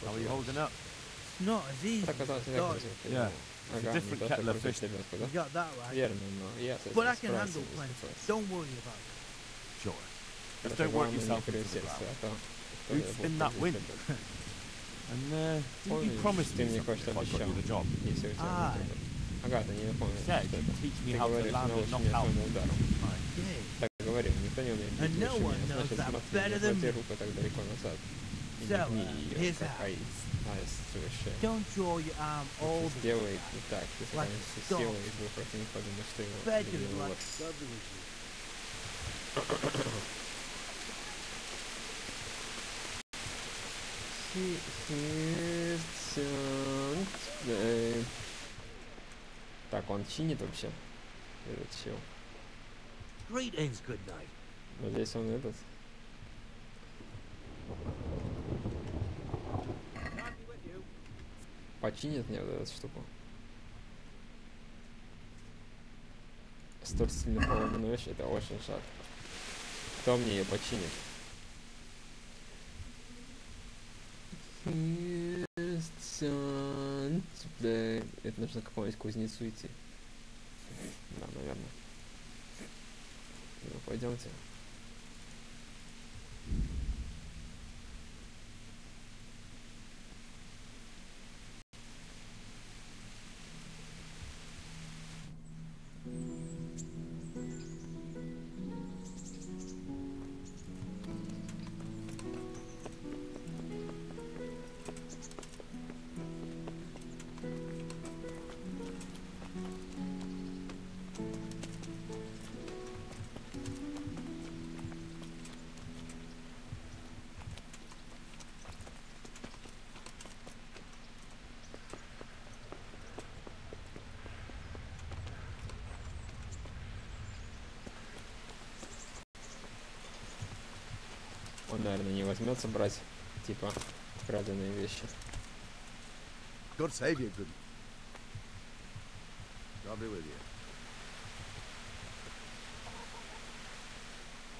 How are you holding up? It's not as easy Так as оказалось, I не так thought. просто. Yeah. It's a different kettle of fish. You got that right. Верно, но я с этим But I can справился, handle не plenty. беспокойся. Don't worry about it. Sure. Just Хорошо, don't work главное, не yourself into the пересеться, ground. а то... Who's in that wind? And didn't you promise ты me мне something кое-что if I got обещал, you the job? если у тебя Ah. будет. Ага, ты не напомнил. Said что you'd это. teach me Ты how to говоришь, land or научишь knock меня out. своему удару. Yeah. Так говорим, никто не умеет бить And no лучше one меня, knows значит that смотри, better не than хвати me. руку так далеко назад. И So, не гни ее, here's как how. аист совершенно. Don't draw your arm all the Сделай и так, ты like сохранишься a dog. силой, и твой противник подумает, что его Begging любил like лошадь. Так, он чинит вообще? Этот чел. Greetings, good night. Надеюсь, он этот. Починит мне вот эту штуку. Столь сильно поломанную вещь, это очень жаль. Кто мне ее починит? Это нужно к какому-нибудь кузнецу идти. Да, наверное. Ну, пойдемте. Он, наверное, не возьмется брать, типа, краденые вещи. God save you, good. God be with you.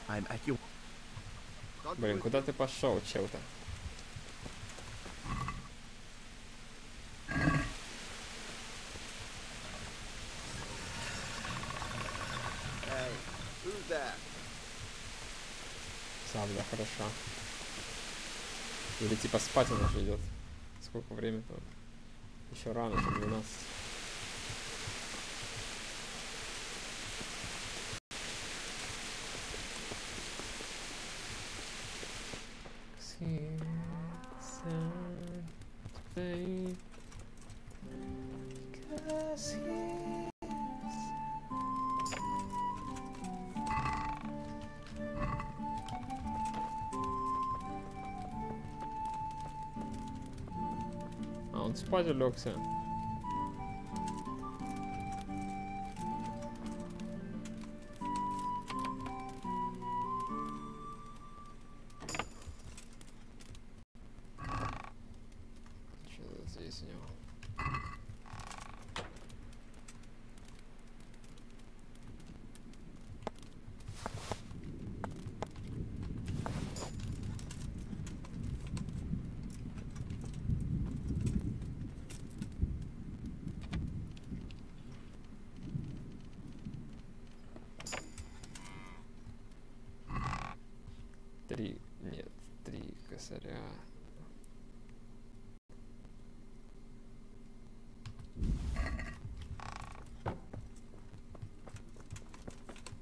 I'm at you. Блин, куда ты пошел, чел-то? Hey, who's that? Сабля, хорошо. Или типа спать он уже идет. Сколько времени-то? Еще рано, еще 12. Он спать улегся. Что здесь у него? Три косаря.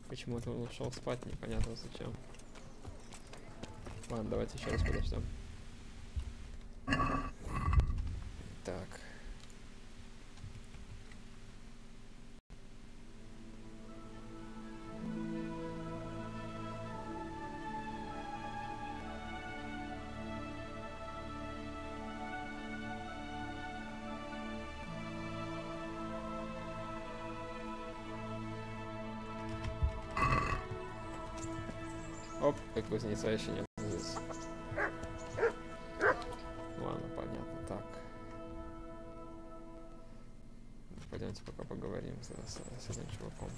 Почему-то он ушел спать, непонятно зачем. Ладно, давайте еще раз подождем. Так. Оп, и кузнеца еще нет здесь. Ладно, понятно, так. Пойдемте пока поговорим с этим чуваком.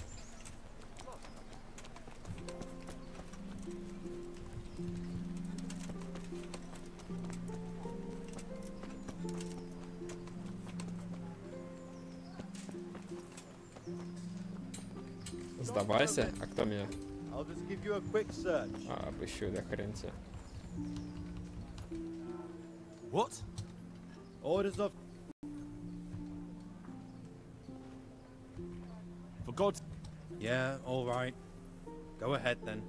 Сдавайся, а кто меня? I'll just give you a quick search. Обыщу, да хрен тебе. What? Orders of... For God's... Yeah, all right. Go ahead then.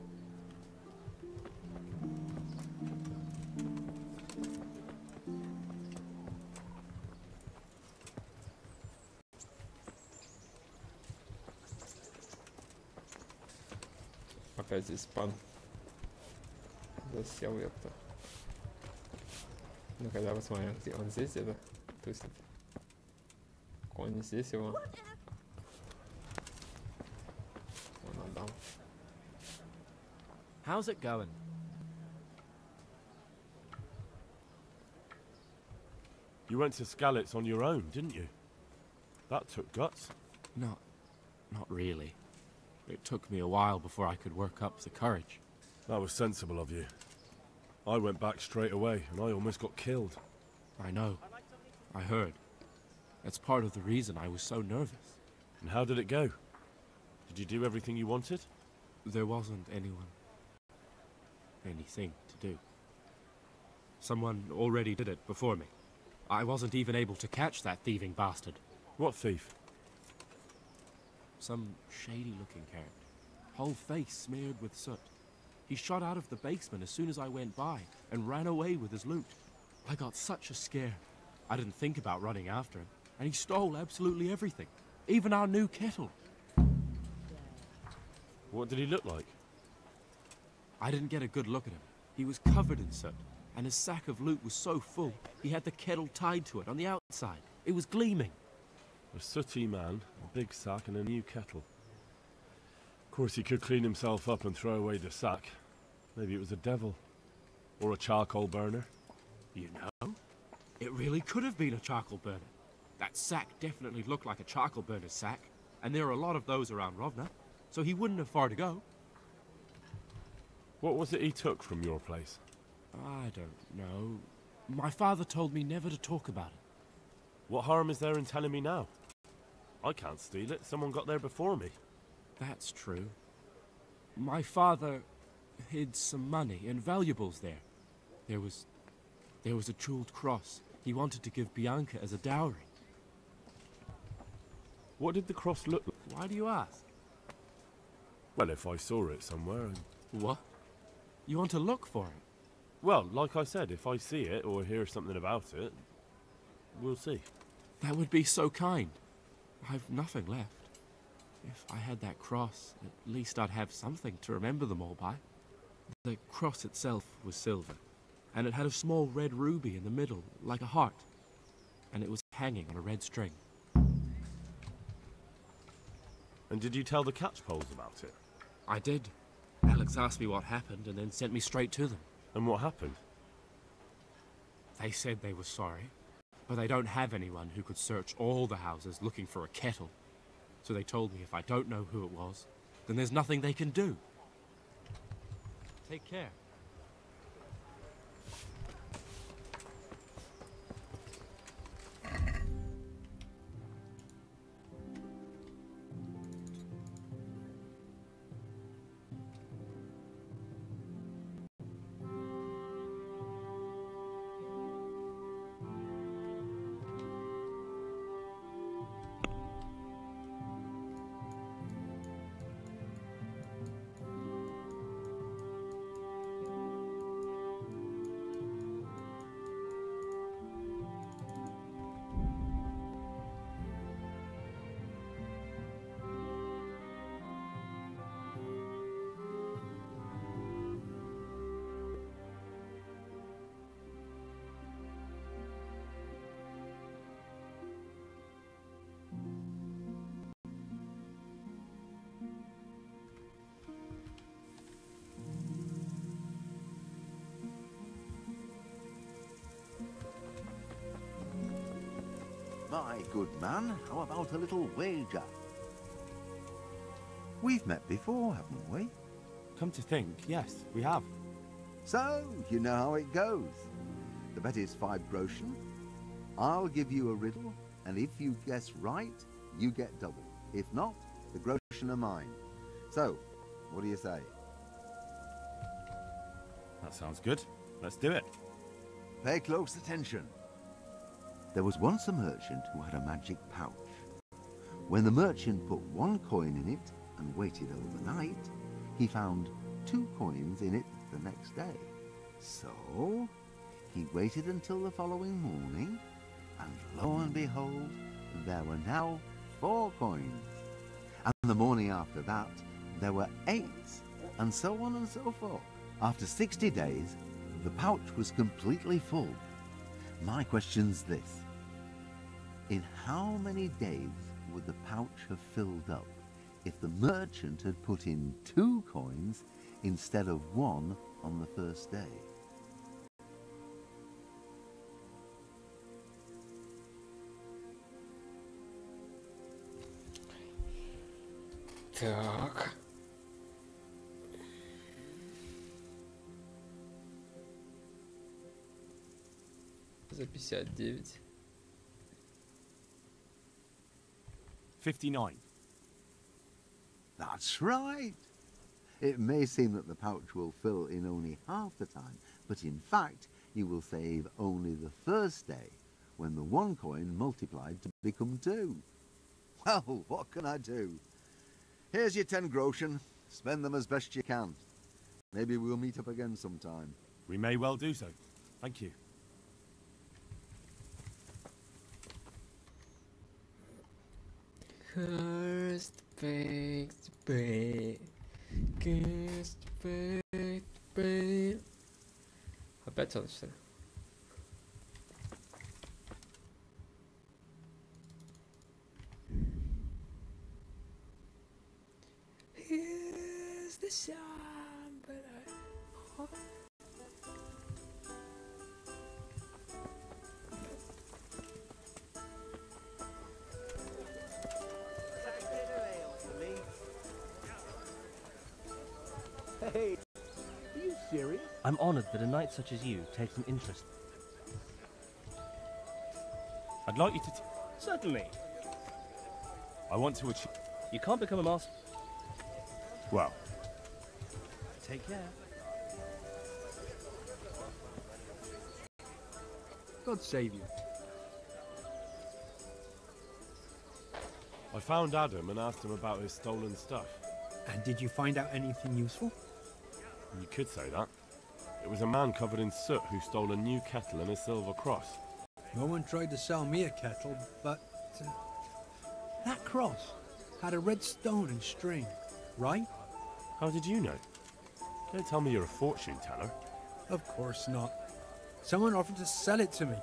Опять здесь пан засел это. Ну когда посмотрим, где он здесь где-то тусит. Конь здесь его. Вон отдам. How's it going? You went to Skalitz on your own, didn't you? That took guts. Not really. It took me a while before I could work up the courage. That was sensible of you. I went back straight away, and I almost got killed. I know. I heard. That's part of the reason I was so nervous. And how did it go? Did you do everything you wanted? There wasn't anything to do. Someone already did it before me. I wasn't even able to catch that thieving bastard. What thief? Some shady-looking character. Whole face smeared with soot. He shot out of the basement as soon as I went by and ran away with his loot. I got such a scare. I didn't think about running after him, and he stole absolutely everything, even our new kettle. What did he look like? I didn't get a good look at him. He was covered in soot, and his sack of loot was so full, he had the kettle tied to it on the outside. It was gleaming. A sooty man, a big sack and a new kettle. Of course he could clean himself up and throw away the sack. Maybe it was a devil. Or a charcoal burner. You know, it really could have been a charcoal burner. That sack definitely looked like a charcoal burner's sack, and there are a lot of those around Rovna, so he wouldn't have far to go. What was it he took from your place? I don't know. My father told me never to talk about it. What harm is there in telling me now? I can't steal it. Someone got there before me. That's true. My father hid some money and valuables there. There was a jeweled cross he wanted to give Bianca as a dowry. What did the cross look like? Why do you ask? Well, if I saw it somewhere... What? You want to look for it? Well, like I said, if I see it or hear something about it, we'll see. That would be so kind. I've nothing left. If I had that cross, at least I'd have something to remember them all by. The cross itself was silver, and it had a small red ruby in the middle, like a heart. and it was hanging on a red string. And did you tell the catchpoles about it? I did. Alex asked me what happened and then sent me straight to them. And what happened? They said they were sorry, but they don't have anyone who could search all the houses looking for a kettle. So they told me if I don't know who it was, then there's nothing they can do. Take care. My good man, how about a little wager? We've met before, haven't we? Come to think, yes, we have. So, you know how it goes. The bet is 5 groschen. I'll give you a riddle, and if you guess right, you get double. If not, the groschen are mine. So, what do you say? That sounds good. Let's do it. Pay close attention. There was once a merchant who had a magic pouch. When the merchant put 1 coin in it and waited overnight, he found 2 coins in it the next day. So, he waited until the following morning, and lo and behold, there were now 4 coins. And the morning after that, there were 8, and so on and so forth. After 60 days, the pouch was completely full. My question's this. In how many days would the pouch have filled up if the merchant had put in 2 coins instead of 1 on the first day? Так. За 59. 59. That's right. It may seem that the pouch will fill in only half the time, but in fact, you will save only the first day, when the 1 coin multiplied to become 2. Well, what can I do? Here's your 10 groschen. Spend them as best you can. Maybe we'll meet up again sometime. We may well do so. Thank you. Cursed baked bread. Cursed baked bread. Опять çalıştı. Here's the sun, but Hey, are you serious? I'm honored that a knight such as you takes an interest. I'd like you to... Certainly. I want to achieve... You can't become a master. Well. Take care. God save you. I found Adam and asked him about his stolen stuff. And did you find out anything useful? You could say that. It was a man covered in soot who stole a new kettle and a silver cross. No one tried to sell me a kettle, but that cross had a red stone and string, right? How did you know? Don't tell me you're a fortune teller. Of course not. Someone offered to sell it to me.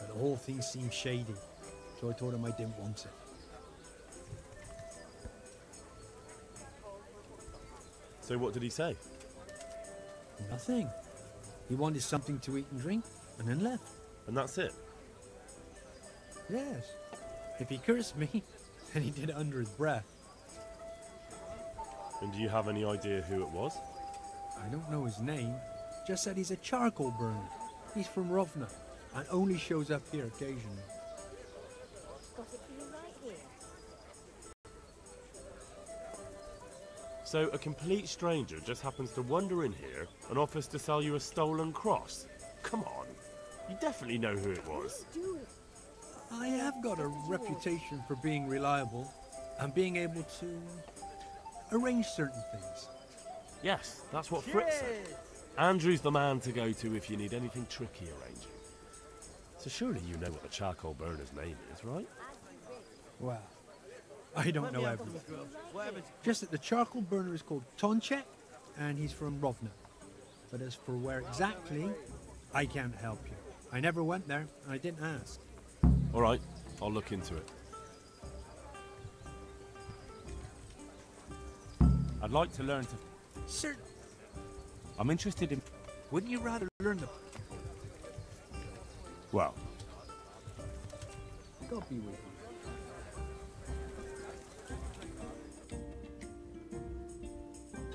but the whole thing seemed shady, so I told him I didn't want it. So what did he say? Nothing. He wanted something to eat and drink, and then left. And that's it? Yes. If he cursed me, then he did it under his breath. And do you have any idea who it was? I don't know his name, just said he's a charcoal burner. He's from Rovna, and only shows up here occasionally. Got it for you right here. So a complete stranger just happens to wander in here and offers to sell you a stolen cross? Come on, you definitely know who it was. I have got a reputation for being reliable and being able to arrange certain things. Yes, that's what Fritz said. Andrew's the man to go to if you need anything tricky arranging. So surely you know what the charcoal burner's name is, right? Well, I don't know everything. Just that the charcoal burner is called Tonchek, and he's from Rovna. But as for where exactly, I can't help you. I never went there, and I didn't ask. All right, I'll look into it. I'd like to learn to... Sir, I'm interested in... wouldn't you rather learn the... Well... God be with you.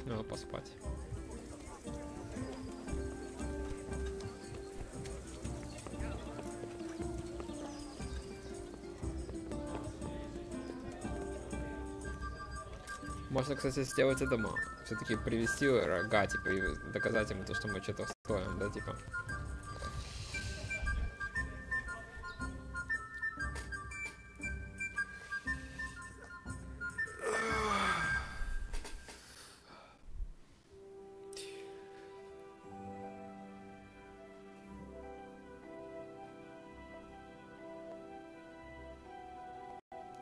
Надо поспать. Можно, кстати, сделать это дома. Все-таки привести рога, типа, и доказать ему то, что мы что-то стоим, да, типа.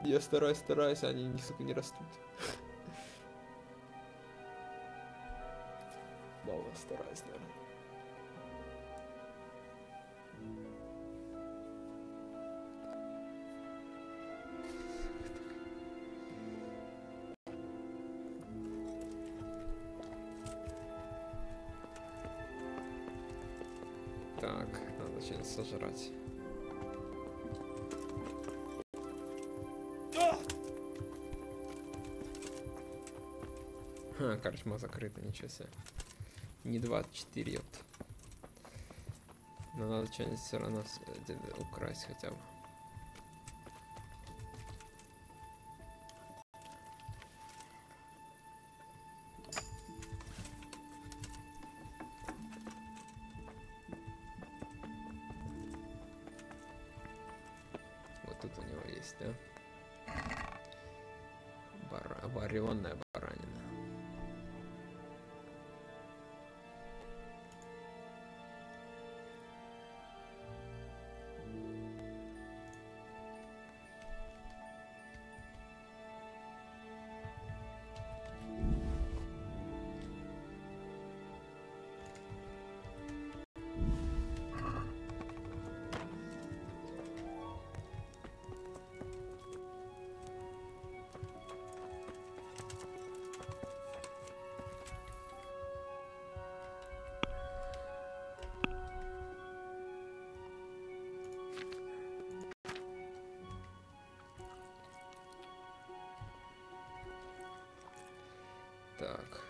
Я стараюсь, а они, сука, не растут. Мало стараюсь, наверное. Так, надо что-нибудь сожрать. Ха, корчма закрыта, ничего себе. Не 24, ёпт. Но надо что-нибудь все равно украсть хотя бы. Вот тут у него есть, да? Вареная баранина. Так.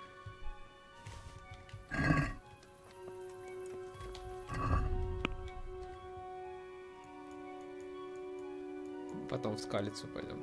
Потом в скалицу пойдем.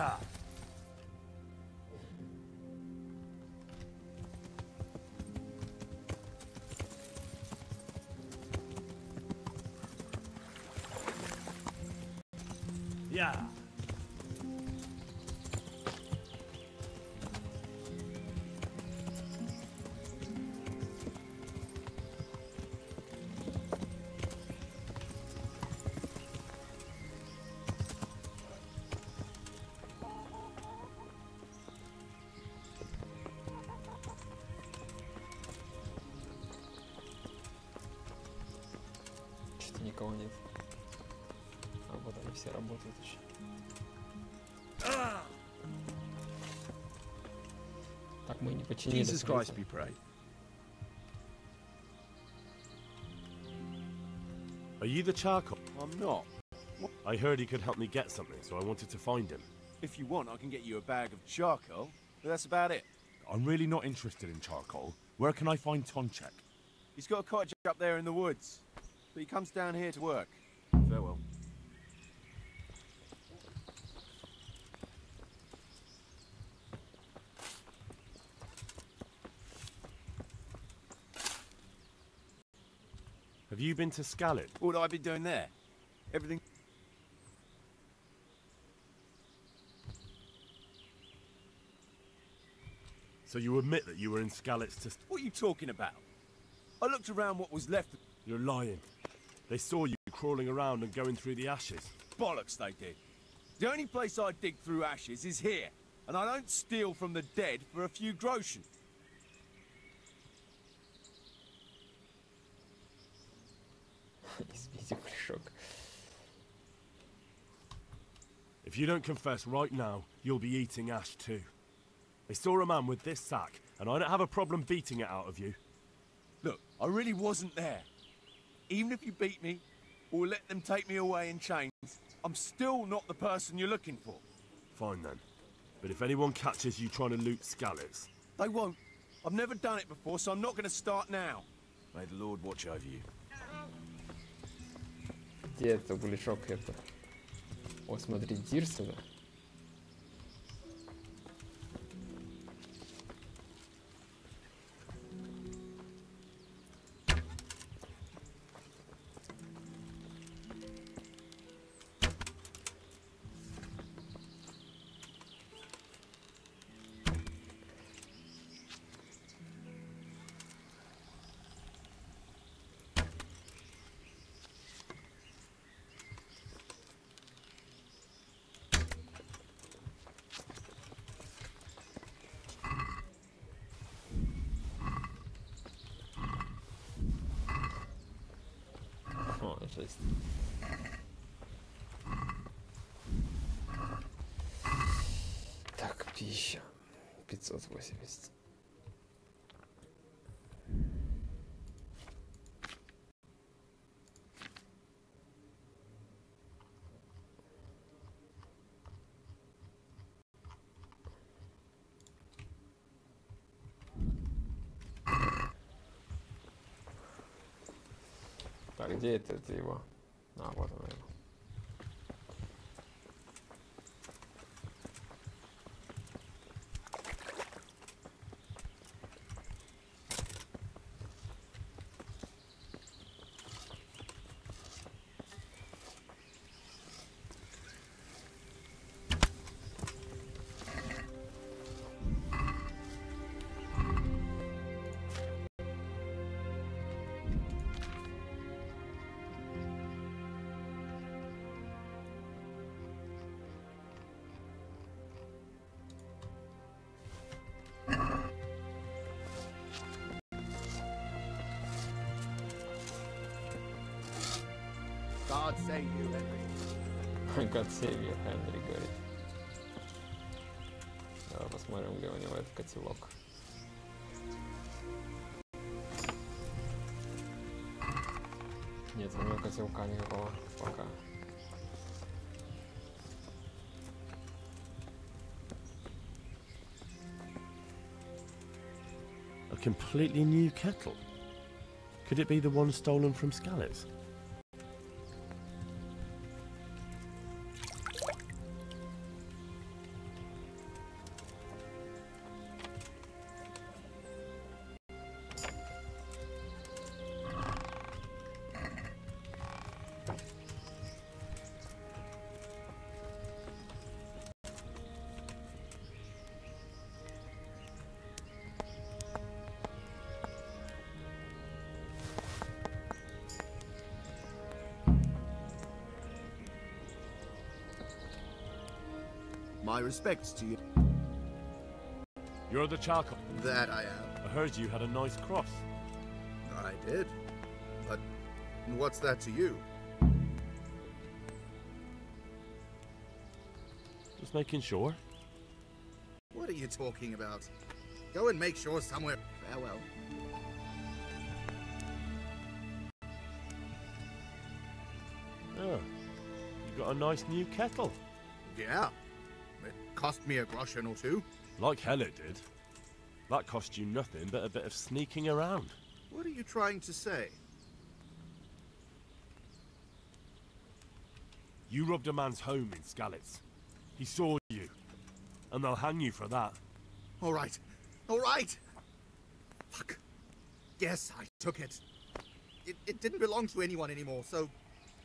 Yeah. Yeah. Что-то никого нет. А вот они все работают еще. Так мы не починили. Jesus Christ be praised. Are you the charcoal? I'm not. I heard he could help me get something, so I wanted to find him. If you want, I can get you a bag of charcoal, but that's about it. I'm really not interested in charcoal. Where can I find Tonchek? He's got a cottage up there in the woods, but he comes down here to work. Farewell. Have you been to Scallon? What have I been doing there? Everything... So you admit that you were in Skalitz to... What are you talking about? I looked around what was left... You're lying. They saw you crawling around and going through the ashes. Bollocks they did. The only place I dig through ashes is here, and I don't steal from the dead for a few groschen. If you don't confess right now, you'll be eating ash too. They saw a man with this sack, and I don't have a problem beating it out of you. Look, I really wasn't there. Even if you beat me, or let them take me away in chains, I'm still not the person you're looking for. Fine then. But if anyone catches you trying to loot Skalitz... They won't. I've never done it before, so I'm not going to start now. May the Lord watch over you. Где это углешок это? О, смотри, Дирсова. Жесть. Так, пища. 580. Так, где это его? А, вот он его. God save you, Henry. God save you, Henry, говорит. Давай посмотрим, где у него этот котелок. Нет, у него котелка никакого пока. A completely new kettle? Could it be the one stolen from Skalitz? respects to you. You're the charcoal. That I am. I heard you had a nice cross. I did. But what's that to you? Just making sure. What are you talking about? Go and make sure somewhere. Farewell. Oh, you got a nice new kettle. Yeah. It cost me a groschen or two. Like hell it did. That cost you nothing but a bit of sneaking around. What are you trying to say? You robbed a man's home in Skalitz. He saw you. And they'll hang you for that. All right. All right. Fuck. Yes, I took it. It didn't belong to anyone anymore, so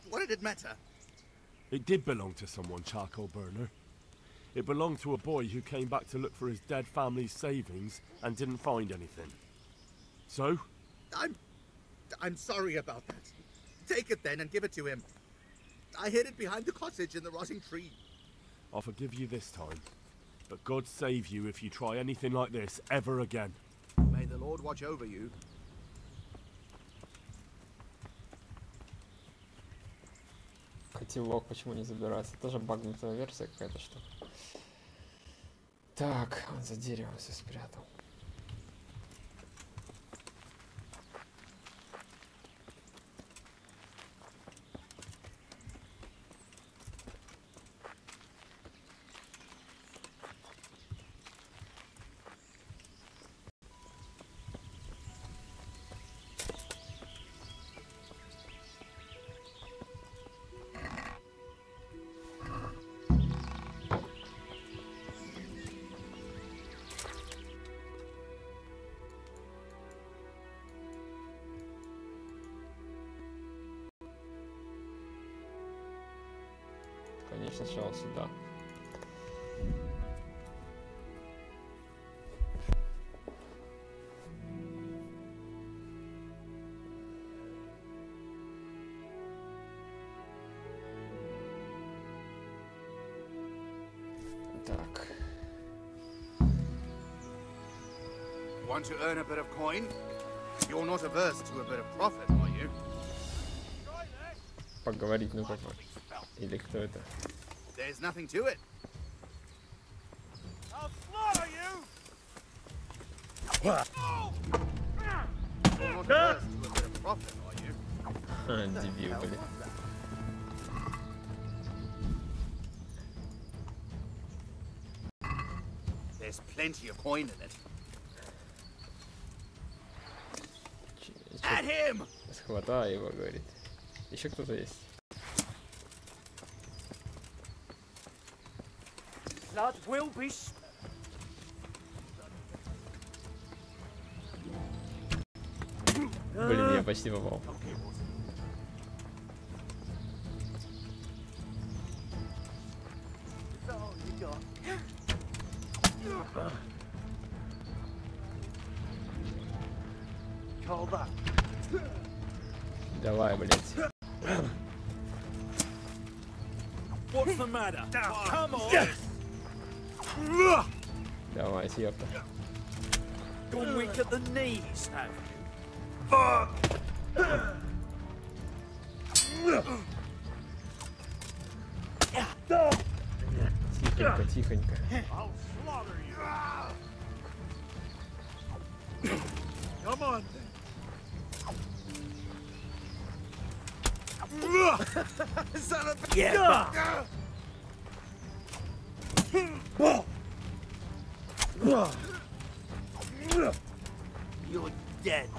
what did it matter? It did belong to someone, Charcoal Burner. It belonged to a boy who came back to look for his dead family's savings and didn't find anything. So? I'm sorry about that. Take it then and give it to him. I hid it behind the cottage in the rotting tree. I'll forgive you this time. But God save you if you try anything like this ever again. May the Lord watch over you. Котелок почему не забирается? Тоже багнутая версия какая-то штука. Так, он за деревом все спрятал. Конечно, сначала сюда. Так. Want to earn a bit of coin? You're not averse to a bit of profit, are you? Поговорить, ну как? Или кто это? There's nothing to it. I'll slaughter you. You're not averse to a bit of profit, are you? Дебил, блин. There's plenty of coin in it. At him! Схватай его, говорит. Еще кто-то есть. Blood will be. Блин, я почти попал. Давай, блядь. What's the matter? Come on! Давай, съебка. Gone weak at the knees, have Тихонько, тихонько. Come on, son of a... Yeah. You're dead.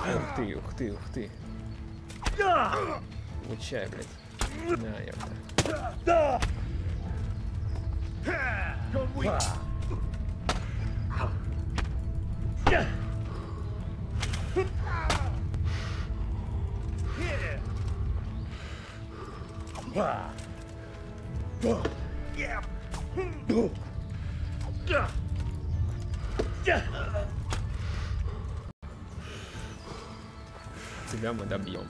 Ух ты, ух ты, ух ты. Лучай, блядь. На, ёпта. Тебя мы добьем.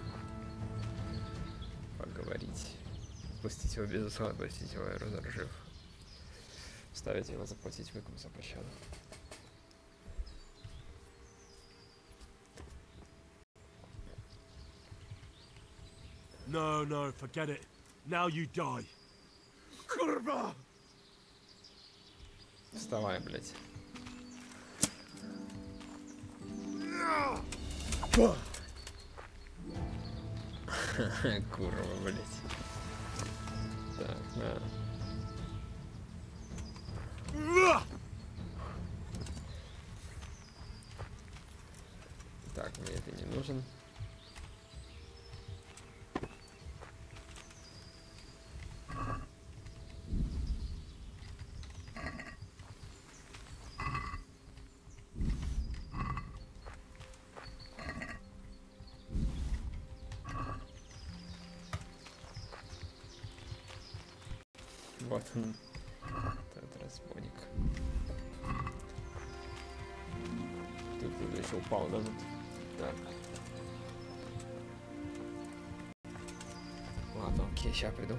говорить. Отпустить его безусловно, отпустить его, разоружив. Ставить его, заплатить выкуп за пощаду. No, no, forget it. Now you die. Kurva! Вставай, блядь. Курва, блядь. Так, на. Так, мне это не нужен. Вот он, этот разбойник. Тут еще упал, да? Так. Ладно, окей, сейчас приду.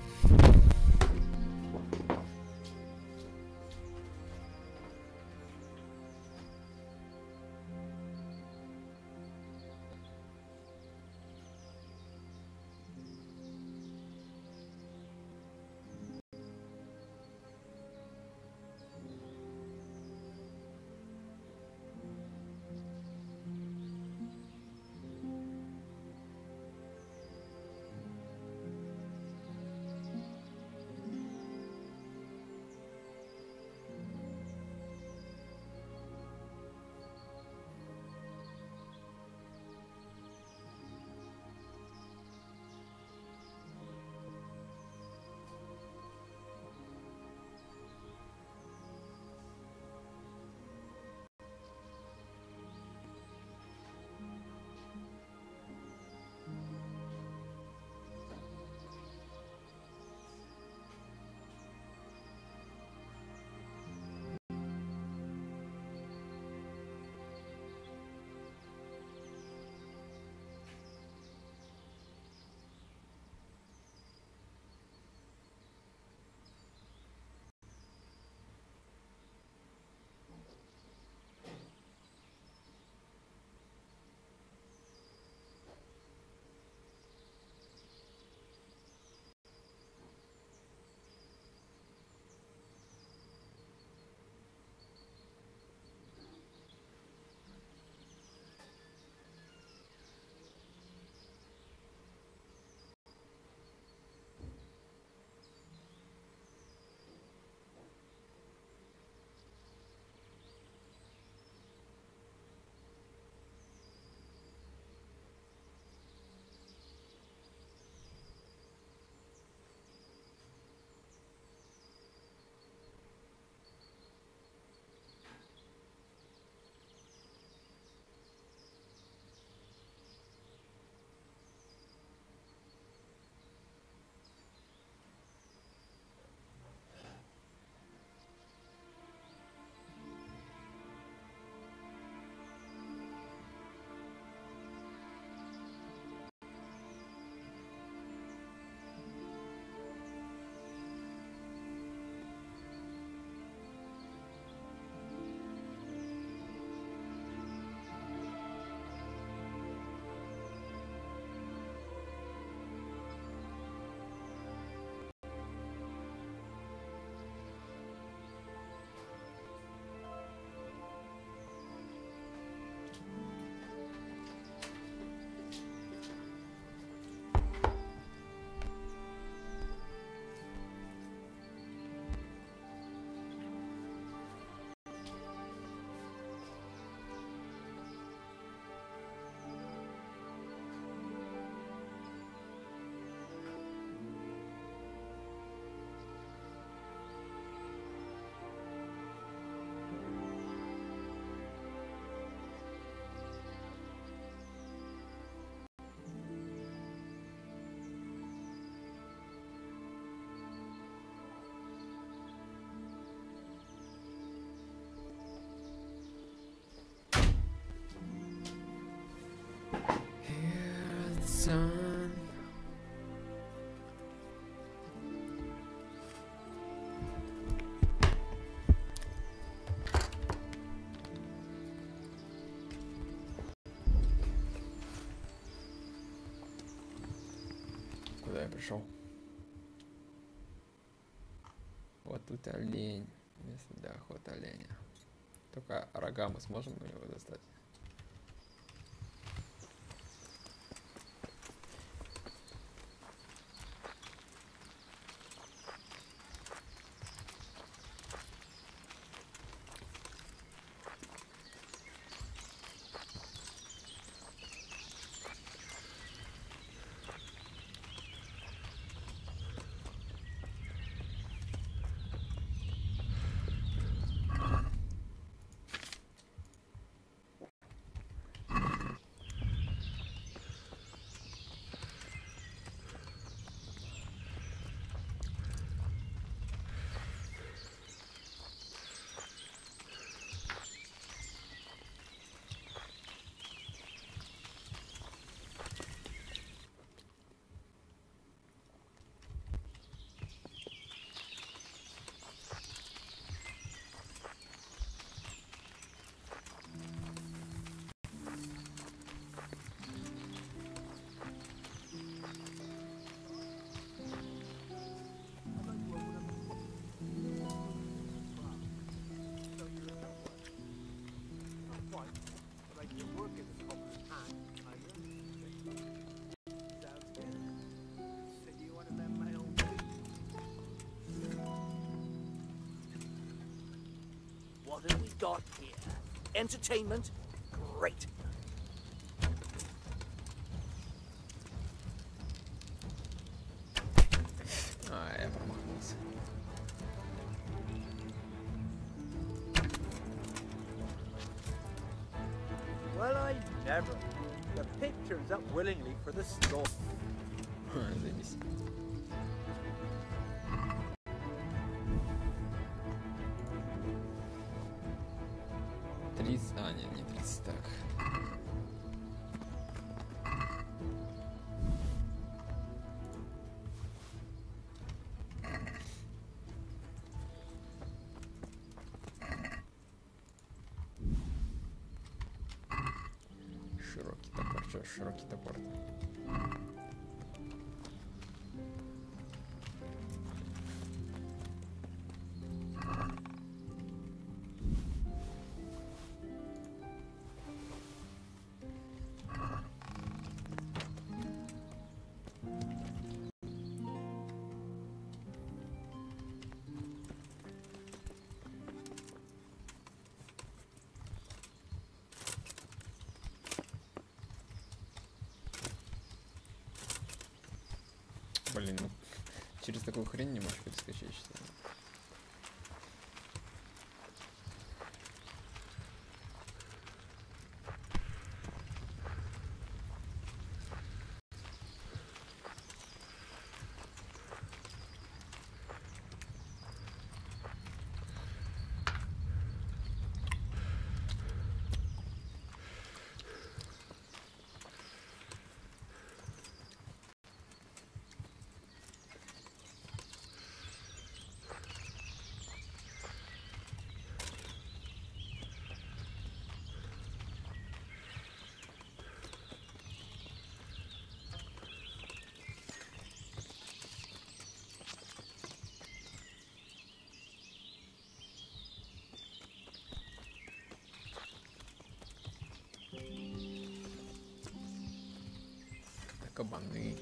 пришел. Вот тут олень. Место для охоты оленя. Только рога мы сможем у него достать. What have we got here? Entertainment? Great. Я промахнулся. Well, I never. The pig turns up willingly for the store. Заебись. Не 30, так. Широкий топор, что широкий топор. Блин, ну через такую хрень не можешь перескочить, что ли? Кабаны.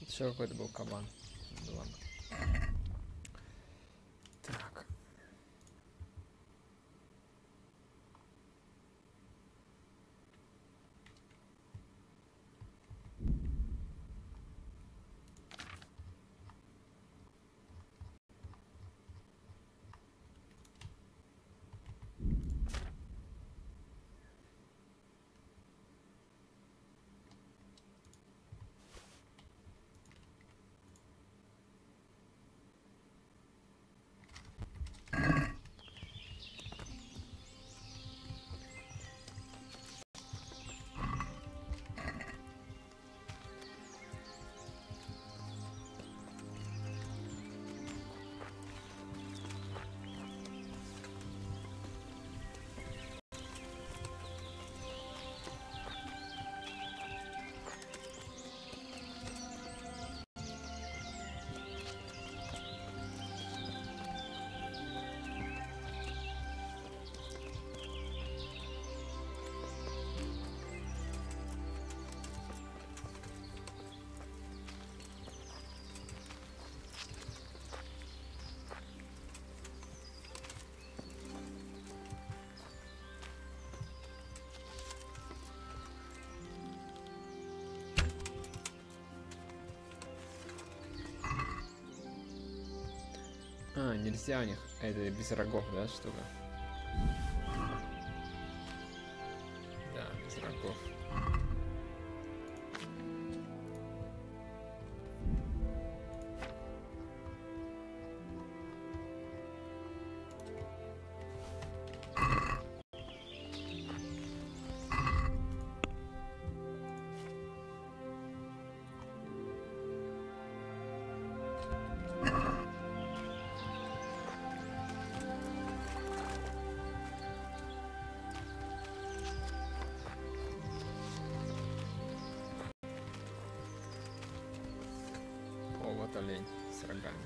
Еще какой-то был кабан. Ладно. Так. А, нельзя у них. Это без рогов, да, штука? Да, без рогов. О, вот олень с рогами.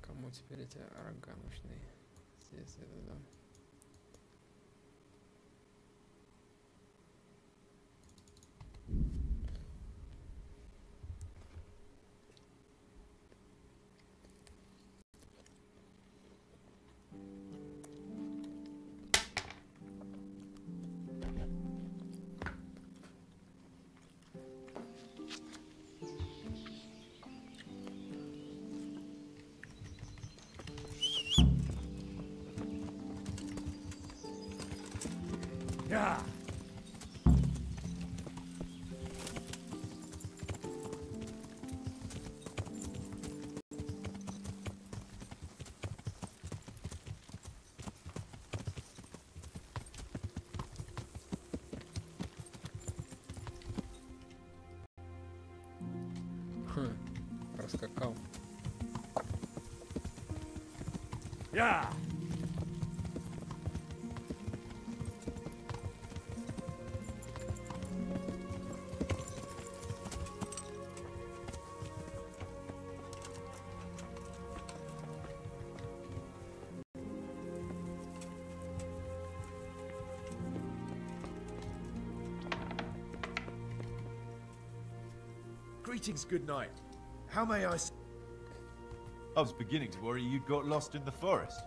Кому теперь эти рога нужны? Здесь это, да. Yeah. Раскакал. Yeah. Greetings, good night. How may I... I was beginning to worry you'd got lost in the forest.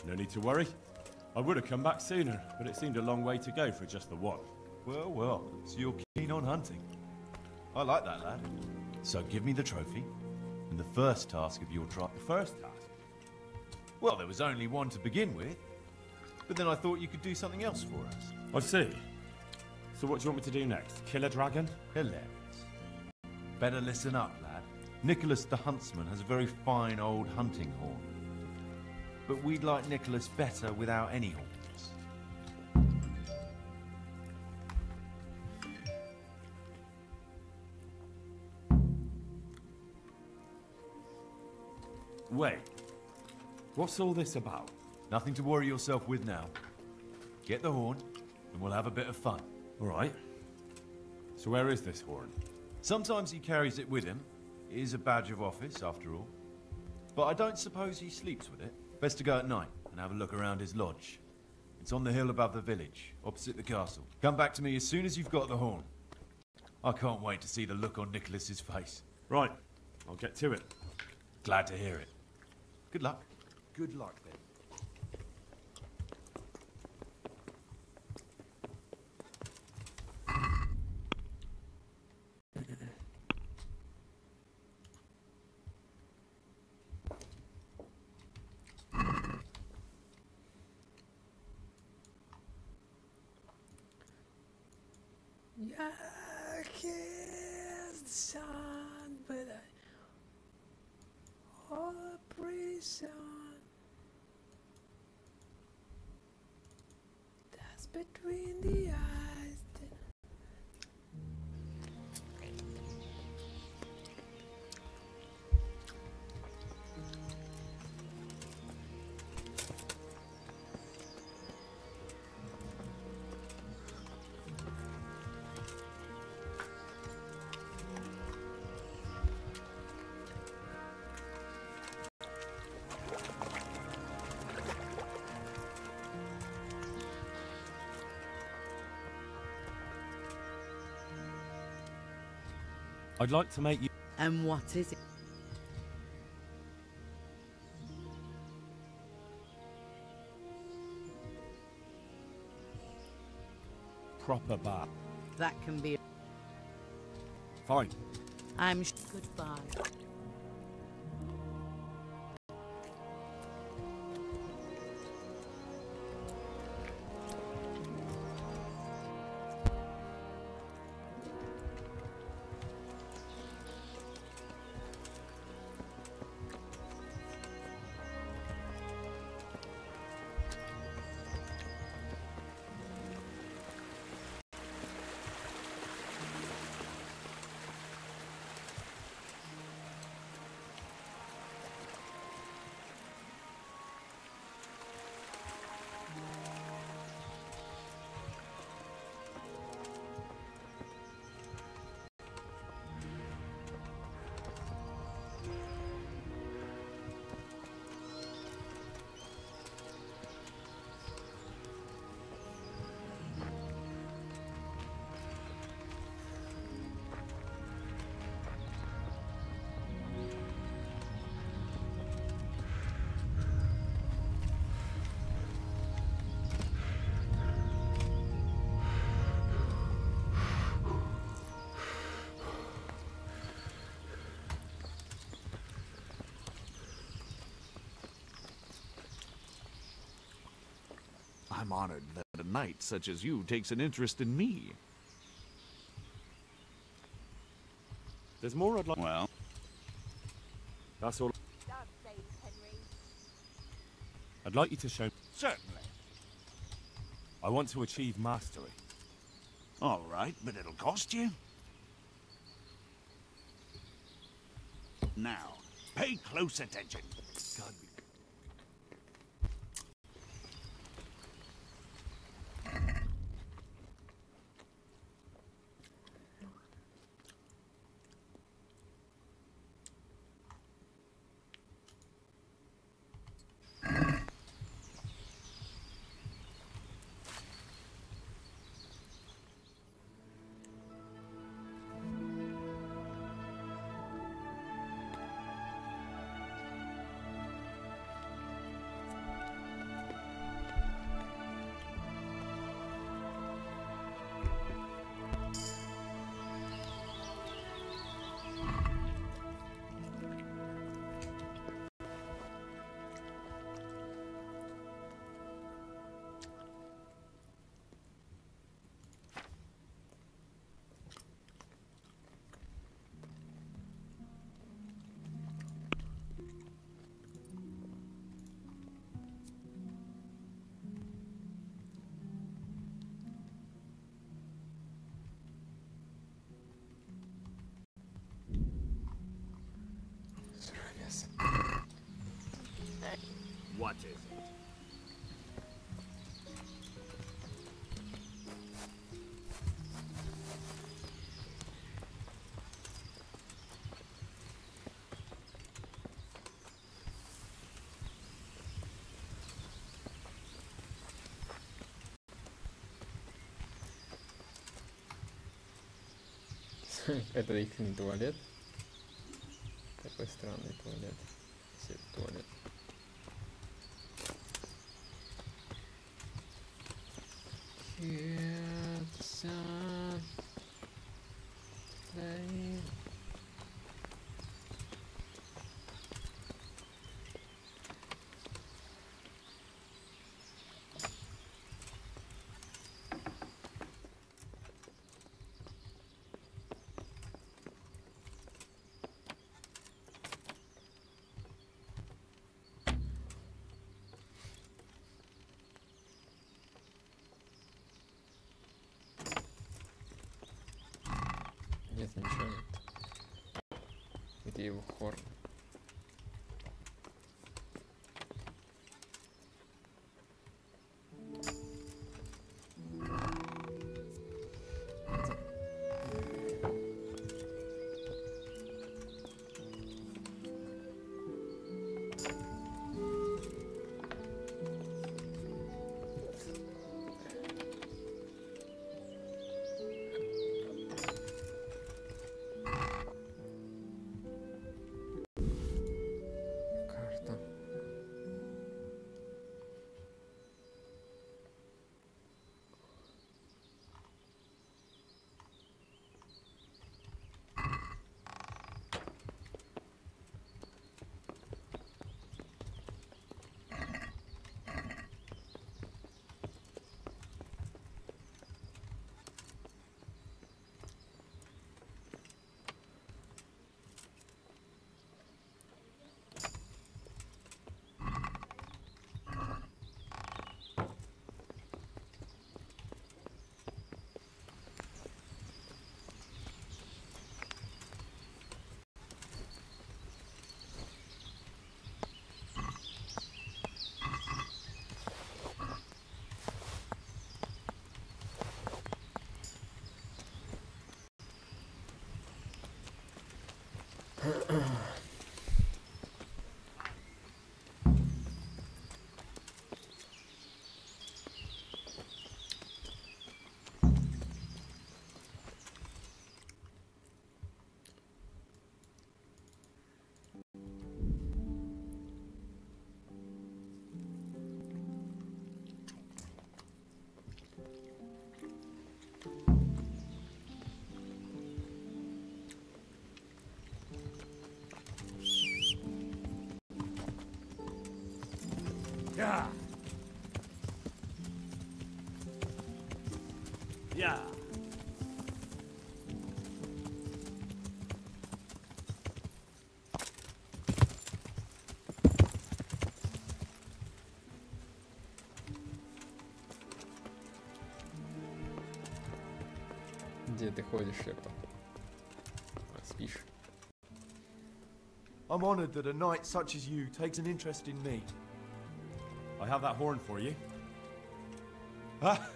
No need to worry. I would have come back sooner, but it seemed a long way to go for just the one. Well, well, so you're keen on hunting. I like that, lad. So give me the trophy, and the first task of your trial... The first task? Well, there was only one to begin with, but then I thought you could do something else for us. I see. So what do you want me to do next? Kill a dragon? Hilarious. Better listen up, lad. Nicholas the Huntsman has a very fine old hunting horn. But we'd like Nicholas better without any horns. Wait. What's all this about? Nothing to worry yourself with now. Get the horn, and we'll have a bit of fun. All right. So where is this horn? Sometimes he carries it with him. It is a badge of office, after all. But I don't suppose he sleeps with it. Best to go at night and have a look around his lodge. It's on the hill above the village, opposite the castle. Come back to me as soon as you've got the horn. I can't wait to see the look on Nicholas's face. Right. I'll get to it. Glad to hear it. Good luck. Good luck, then. Jag är sant, but all prison. That's between the eyes. I'd like to make you... And what is it? Proper bath. That can be... Fine. I'm... Goodbye. I'm honored that a knight such as you takes an interest in me. There's more I'd like... Well... That's all... I'd like you to show... Certainly. I want to achieve mastery. All right, but it'll cost you. Now, pay close attention. God. What is it? Это их туалет. Такой странный туалет. Туалет. Нет, ничего нет. Где его хорн? Yeah. Yeah. Где ты ходишь, Шепа? Спишь? I'm honored that a knight such as you takes an interest in me. I have that horn for you. Ah,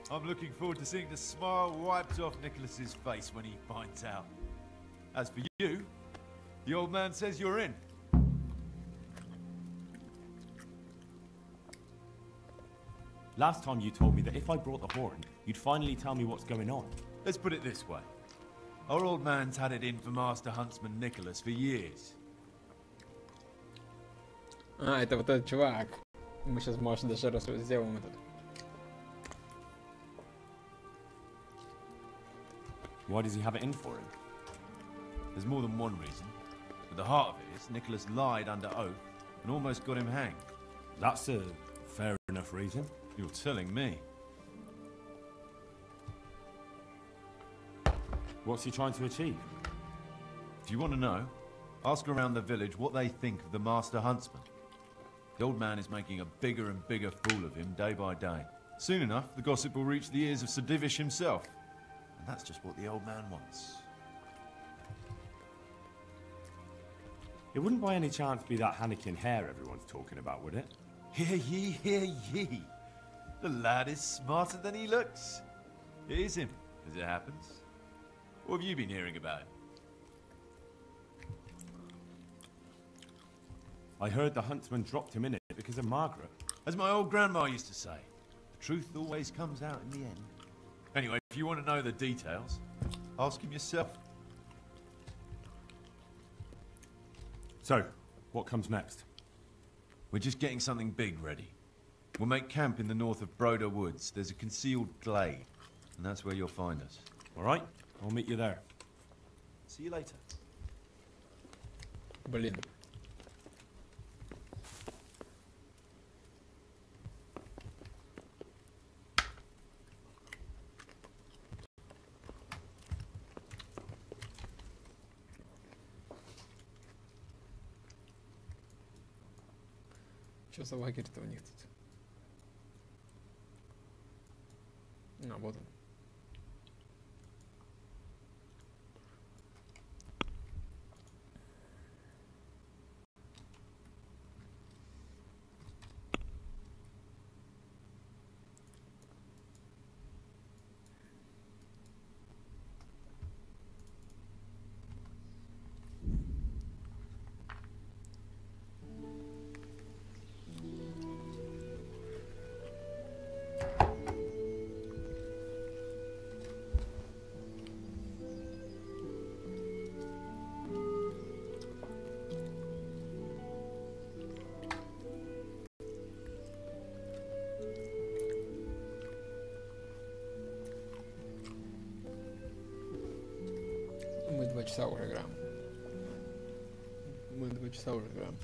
I'm looking forward to seeing the smile wiped off Nicholas's face when he finds out. As for you, the old man says you're in. Last time you told me that if I brought the horn, you'd finally tell me what's going on. Let's put it this way. Our old man's had it in for Master Huntsman Nicholas for years. А, это вот этот чувак. Мы сейчас, может, даже сделаем этот. Why does he have it in for him? There's more than one reason. But the heart of it is Nicholas lied under oath and almost got him hanged. That's a fair enough reason. You're telling me. What's he trying to achieve? If you want to know, ask around the village what they think of the Master Huntsman. The old man is making a bigger and bigger fool of him day by day. Soon enough, the gossip will reach the ears of Sir Divish himself. And that's just what the old man wants. It wouldn't by any chance be that Hannikin hair everyone's talking about, would it? Hear ye, hear ye. The lad is smarter than he looks. It is him, as it happens. What have you been hearing about him? I heard the huntsman dropped him in it because of Margaret. As my old grandma used to say, the truth always comes out in the end. Anyway, if you want to know the details, ask him yourself. So, what comes next? We're just getting something big ready. We'll make camp in the north of Broder Woods. There's a concealed glade, and that's where you'll find us. All right, I'll meet you there. See you later. Блин. Что за лагерь-то у них тут? А, вот он. Мы 2 часа уже играем. Мы 2 часа уже играем.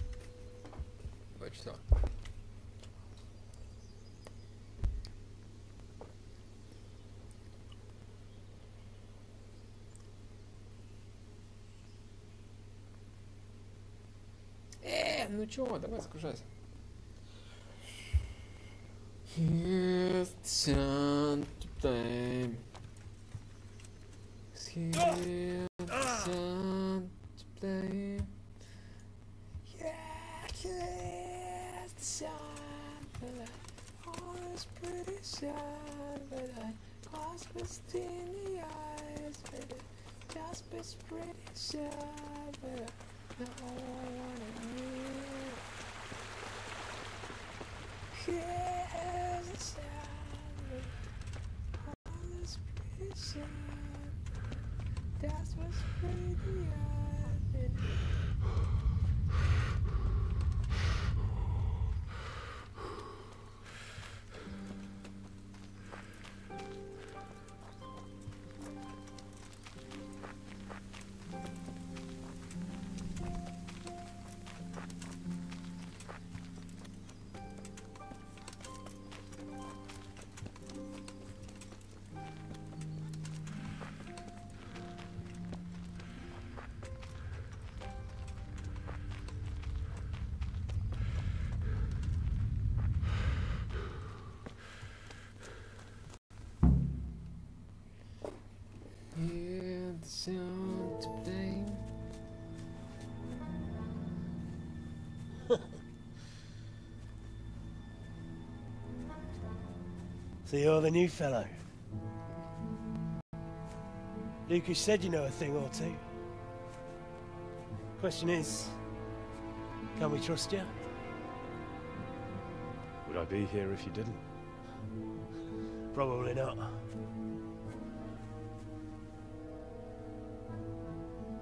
2 часа. Ну чё, давай загружайся. It's time to play. It's time to play. Yeah, it's time, but I always pretty sad, but I clasp it in the eyes, but it just is pretty sad, but I know I wanna hear. Yeah, it's time, but always pretty sad. That's what's pretty hard. today. So you're the new fellow. Lucas said you know a thing or two. Question is, can we trust you? Would I be here if you didn't? Probably not.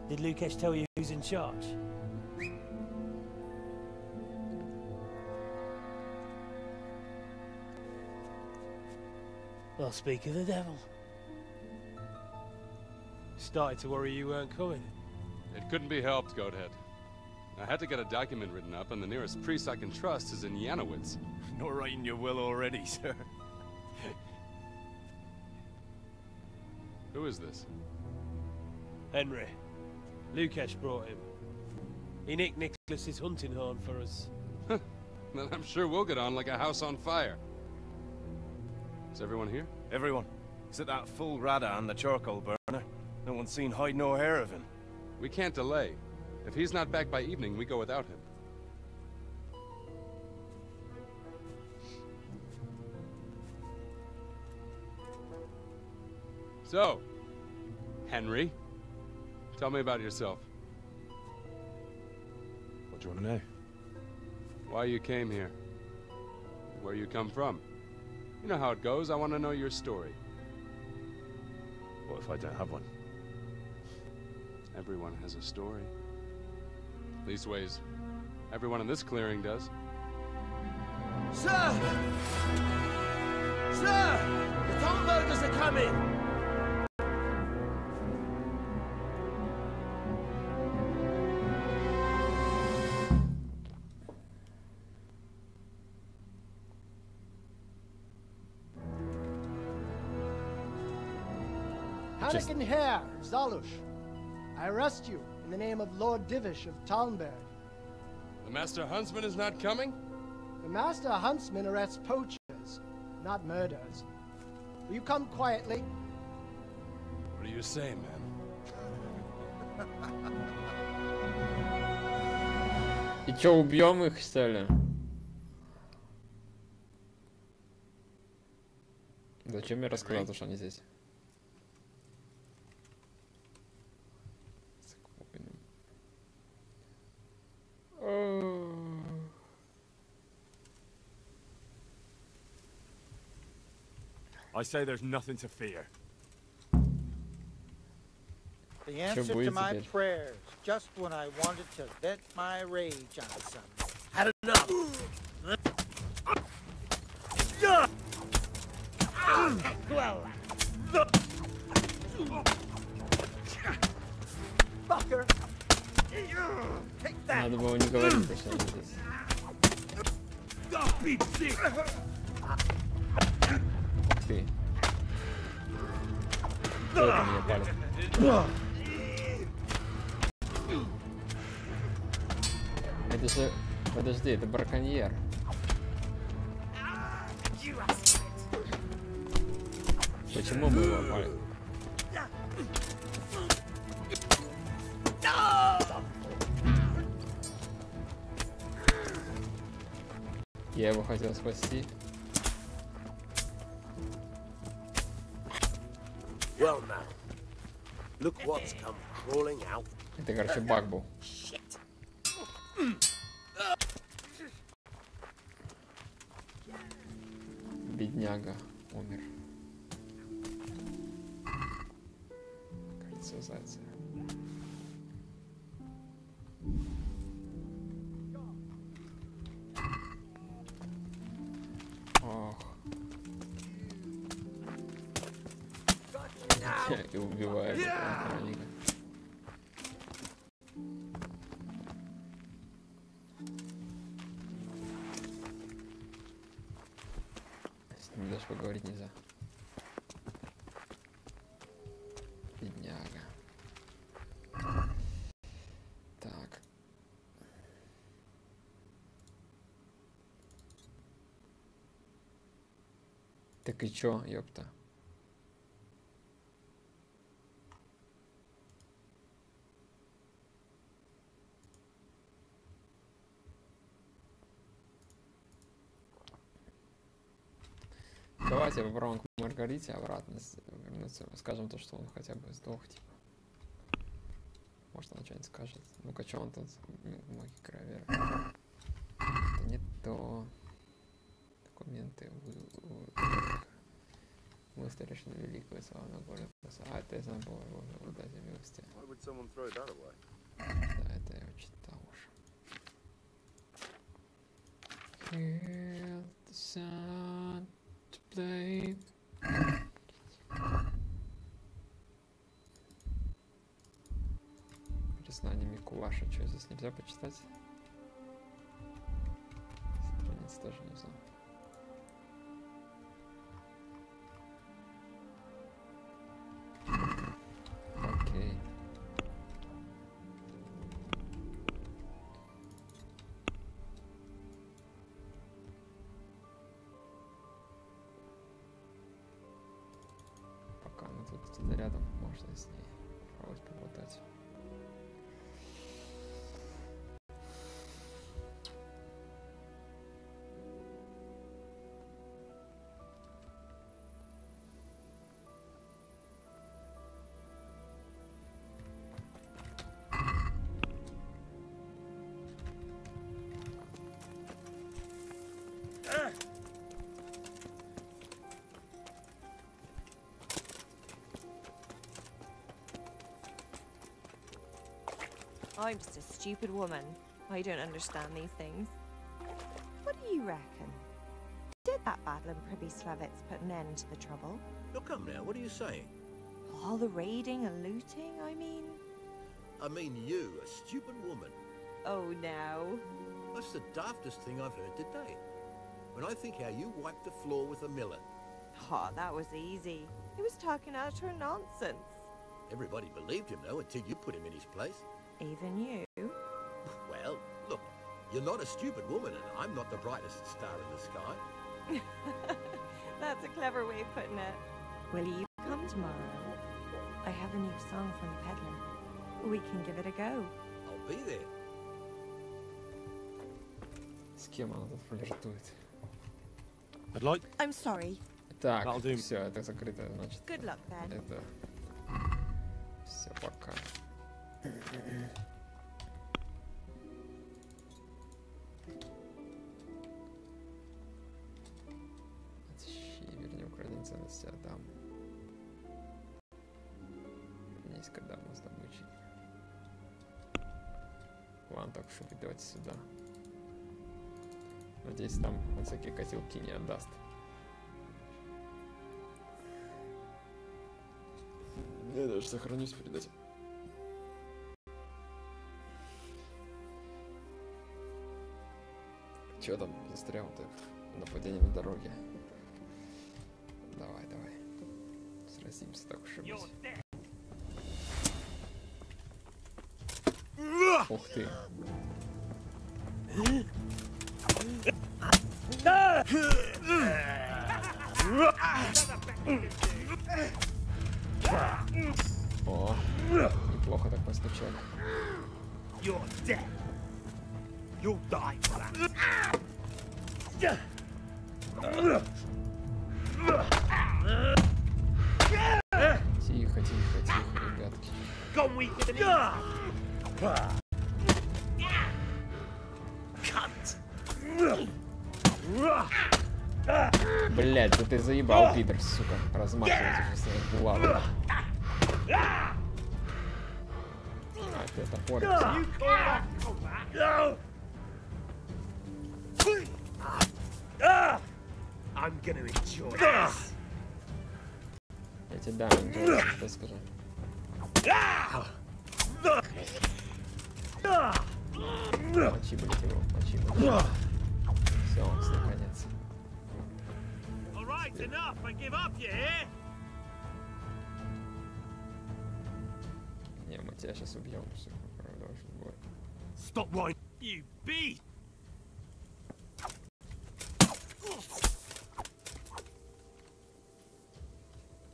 Did Lucas tell you who's in charge? Well, speak of the devil. Started to worry you weren't coming. It couldn't be helped, Goathead. I had to get a document written up, and the nearest priest I can trust is in Janowitz. Not writing your will already, sir. Who is this? Henry. Lucas brought him. He nicked Nicholas's hunting horn for us. Then I'm sure we'll get on like a house on fire. Is everyone here? Everyone. Except that fool Radan, the charcoal burner. No one's seen hide nor hair of him. We can't delay. If he's not back by evening, we go without him. So, Henry, tell me about yourself. What do you want to know? Why you came here. Where you come from. You know how it goes. I want to know your story. What if I don't have one? Everyone has a story. Leastways, everyone in this clearing does. Sir! Sir! The Thornburgers are coming! Hannigan Hare, Zalush. I arrest you in the name of Lord Divish of Talmberg. The Master Huntsman is not coming? The Master Huntsman arrests poachers, not murderers. Will you come quietly? What do you say, man? И чё, убьем их, что ли? Зачем я рассказал, что они здесь? I say there's nothing to fear. The answer to my prayers, just when I wanted to vent my rage on someone. Had enough! Fucker! Take that! Надо было не говорить, что они здесь. Ты. Кто это меня палит? Это же... Подожди, это браконьер. Почему мы его палим? Я его хотел спасти. Well now, look what's come crawling out. Это, короче, баг был. Бедняга умер. Кольцо зайца. Ох. И убивает охранника. С ним даже поговорить нельзя. Бедняга. Так. Так и чё, ёпта? Давайте попробуем к Маргарите обратно вернуться. Скажем то, что он хотя бы сдох, типа. Может, она что-нибудь скажет. Ну-ка, что он тут? Маги крови. Это не то. Документы. Мы старейшины великого славного города. А, это я забыл. Вот эти милости. Да, это я читал уже. Hear the sound to play. Признание Микулаша. Что, здесь нельзя почитать? Страниц тоже нельзя. Окей. Пока она тут где-то рядом, можно с ней попробовать поболтать. I'm just a stupid woman. I don't understand these things. What do you reckon? Did that battle in Privy Slavets put an end to the trouble? Now come now, what are you saying? All the raiding and looting, I mean? I mean you, a stupid woman. Oh, no. That's the daftest thing I've heard today. When I think how you wiped the floor with a Miller. Oh, that was easy. He was talking utter nonsense. Everybody believed him, though, until you put him in his place. Even you? Well, look, you're not a stupid woman, and I'm not the brightest star in the sky. That's a clever way of putting it. Will you come tomorrow? I have a new song from the peddler. We can give it a go. I'll be there. С кем она тут флиртует? I'm sorry. Так, все, это закрыто, значит. Good luck, then. Это... Все, пока. Вернее, украденные ценности отдам. У меня есть кадавна с добычей. Ладно, так что давайте сюда. Надеюсь, там он всякие котелки не отдаст. Я даже сохранюсь перед этим. Чё там застрял-то? Нападение на дороге. Давай, давай. Сразимся, так уж и быть. Ух ты. О, неплохо так постучали. You'll die for that. Тихо, тихо, тихо, ребятки. Блять, да ты заебал, пидор, сука. Размахивать уже своей булавой. А, ты топорик. I'm gonna enjoy this. Я тебе дам, что скажу. Мочи, блядь, его, мочи, блядь. Все, наконец. Alright, enough, I give up, you hear? Не, мы тебя сейчас убьем, все, правда, очень бой. Stop right, you beast!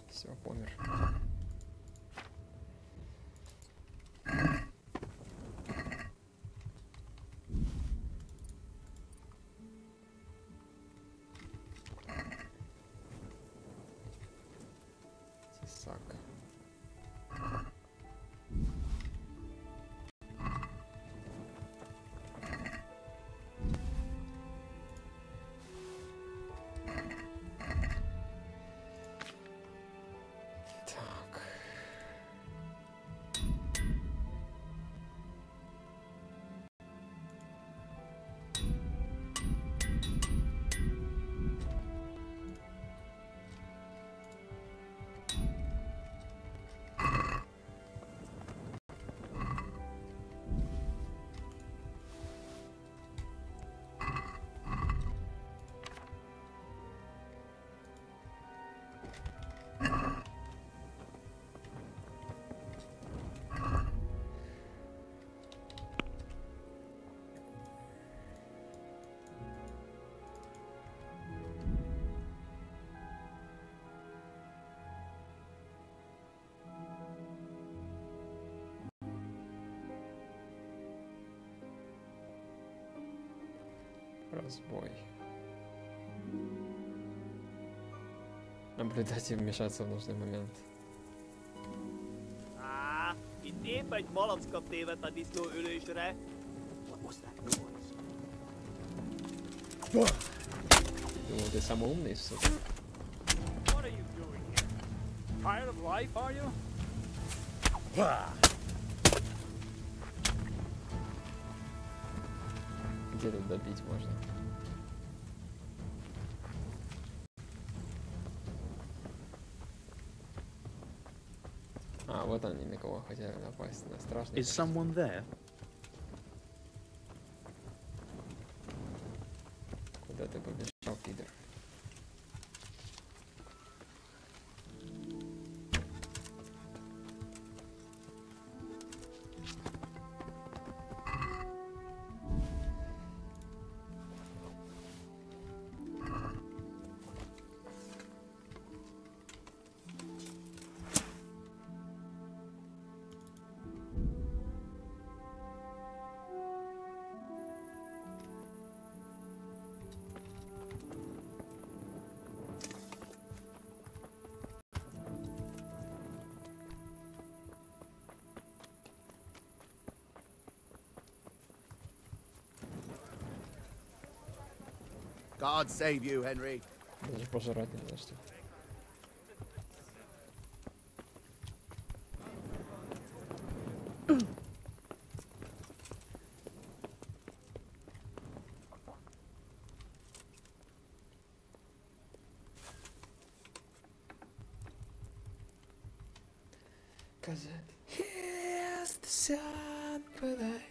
Все, помер. Сак. Разбой. Наблюдать и вмешаться в нужный момент. Itt épp egy malacka tévedt a disznó ülésre. What was that noise? Думал, ты самый умный, сука. What are you doing here? Tired of life, are you? Где тут добить можно? А, вот они, на кого хотели напасть, на страшный. Is someone there? Куда ты побежал, пидор? God save you, Henry. Даже пожрать не за что. Cause here's the sun for life.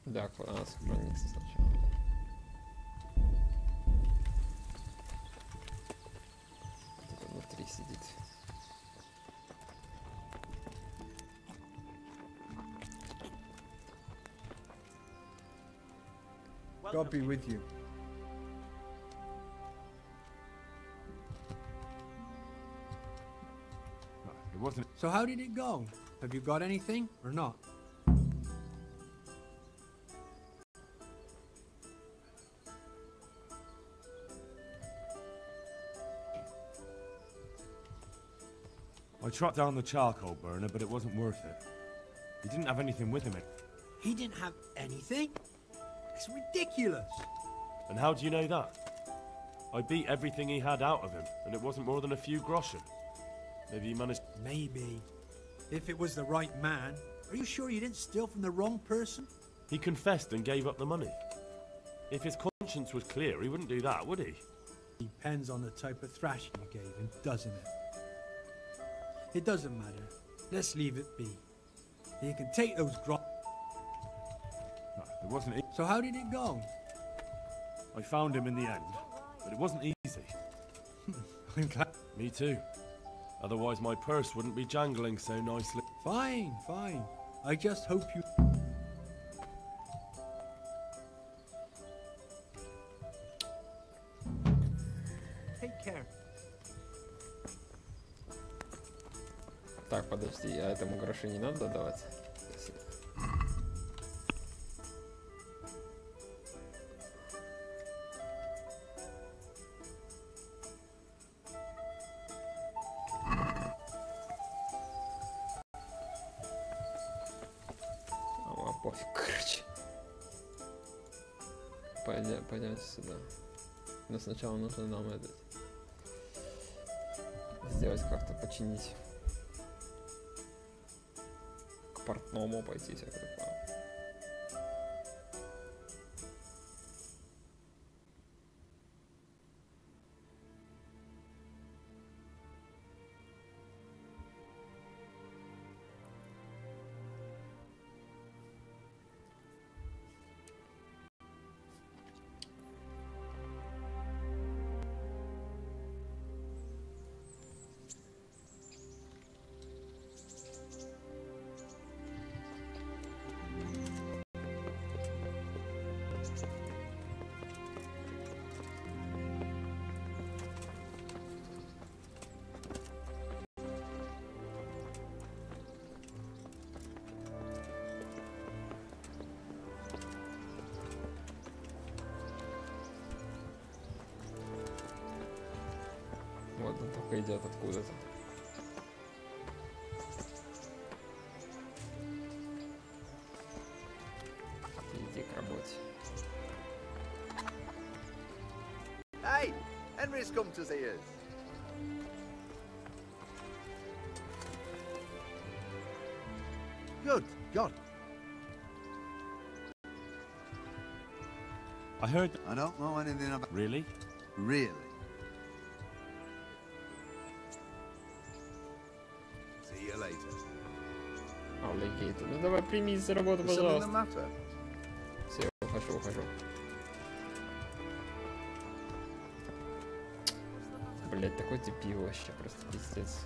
Да, надо сохраниться сначала. Кто-то внутри сидит. God be with you. It wasn't. So how did it go? Have you got anything or not? I tracked down the charcoal burner, but it wasn't worth it. He didn't have anything with him. He didn't have anything? It's ridiculous. And how do you know that? I beat everything he had out of him, and it wasn't more than a few groschen. Maybe he managed... Maybe. If it was the right man, are you sure you didn't steal from the wrong person? He confessed and gave up the money. If his conscience was clear, he wouldn't do that, would he? Depends on the type of thrashing you gave him, doesn't it? It doesn't matter. Let's leave it be. You can take those No, it wasn't. So how did it go? I found him in the end, but it wasn't easy. I'm glad. Me too. Otherwise my purse wouldn't be jangling so nicely. Fine, fine. I just hope you... Take care. Так, подожди, а этому гроши не надо давать? Пофиг, короче. Пойдемте сюда. Но сначала нужно нам это сделать как-то, починить. К портному пойти, всякое такое. Вот он только идет откуда-то. Иди к работе. Hey, Henry's come to see us. Good God. I heard... I don't know anything about... Really? Really? See you later. Аллигейтор. Ну давай примись за работу, Is something the пожалуйста. matter? Все, ухожу. Блять, такой типи вообще, просто пиздец.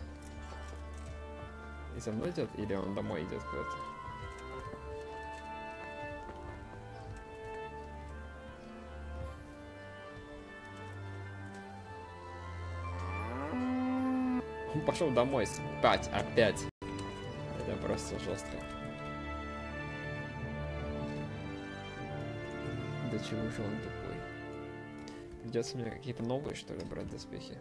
И за мной идет, или он домой идет куда-то? Он пошел домой спать опять. Это просто жестко. Да чего же он тупой? Придется мне какие-то новые, что ли, брать доспехи?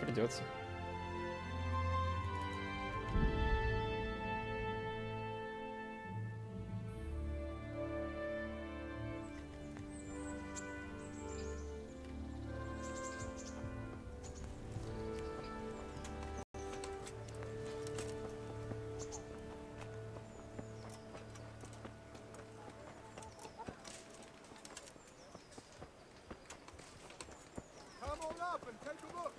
Придется. Come on up and take a look.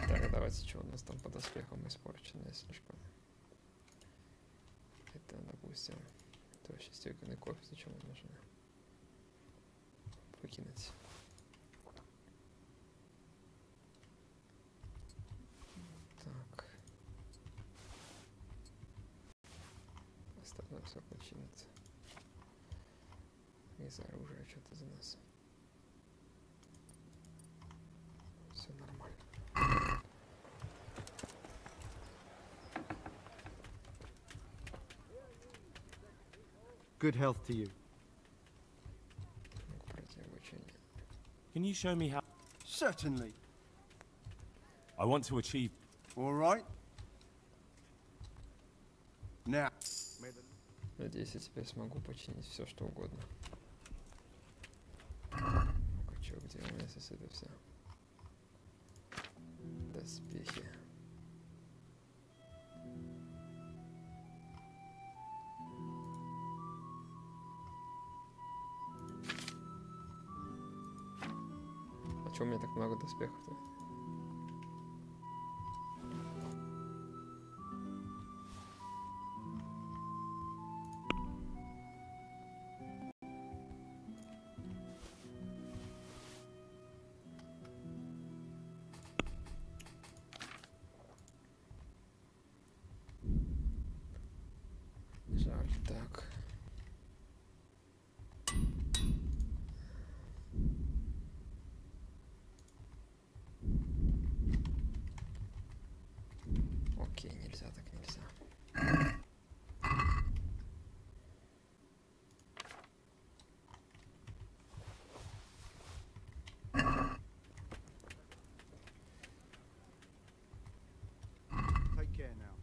Так, давайте, что у нас там по доспехам испорченное слишком. Это, допустим, это вообще стеклянный кофе, зачем он нужен? Выкинуть. Так. Остальное все починится. Из оружия что-то за нас. Все нормально. Good health to you. Can you show me how... Certainly. I want to achieve... All right. Now. Надеюсь, я теперь смогу починить все, что угодно. Ну-ка, чё, где у меня здесь это все? Доспехи. Чего у меня так много доспехов-то? Жаль, так. Окей, нельзя, так нельзя. Take care now.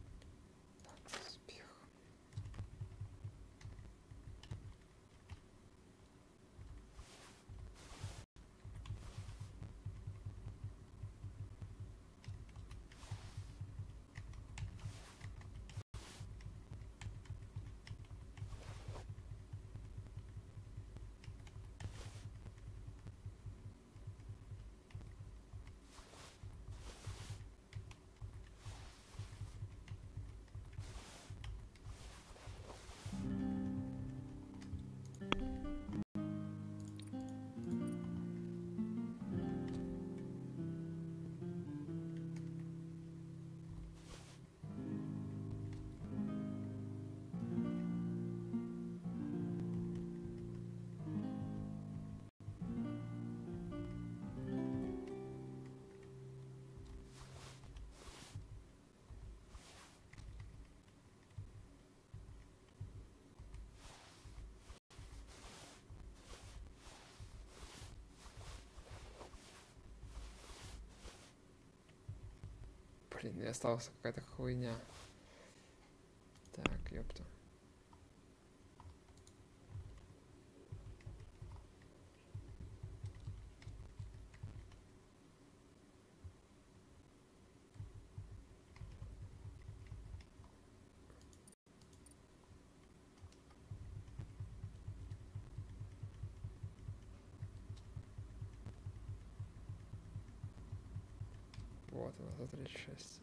Блин, и осталась какая-то хуйня. Так, ёпта. Вот она, за 36.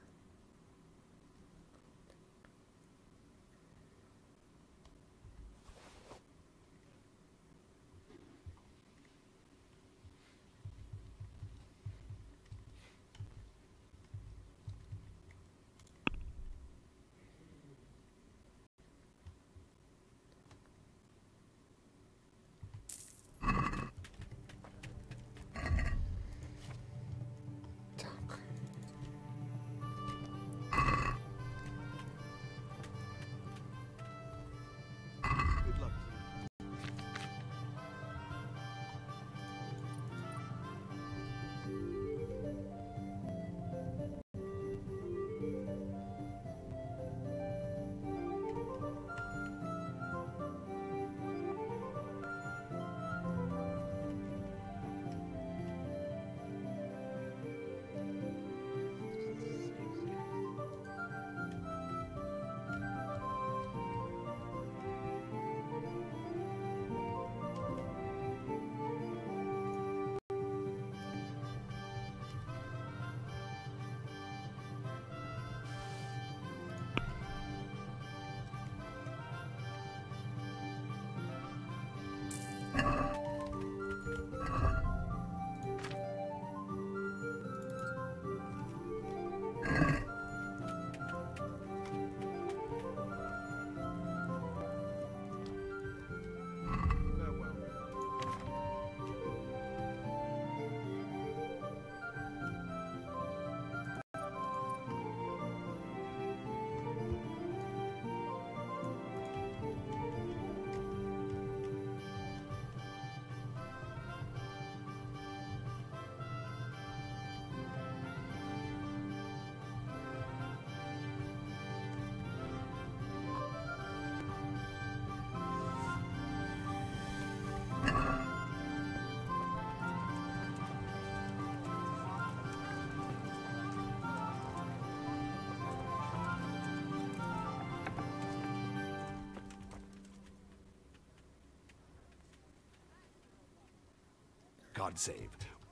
God save.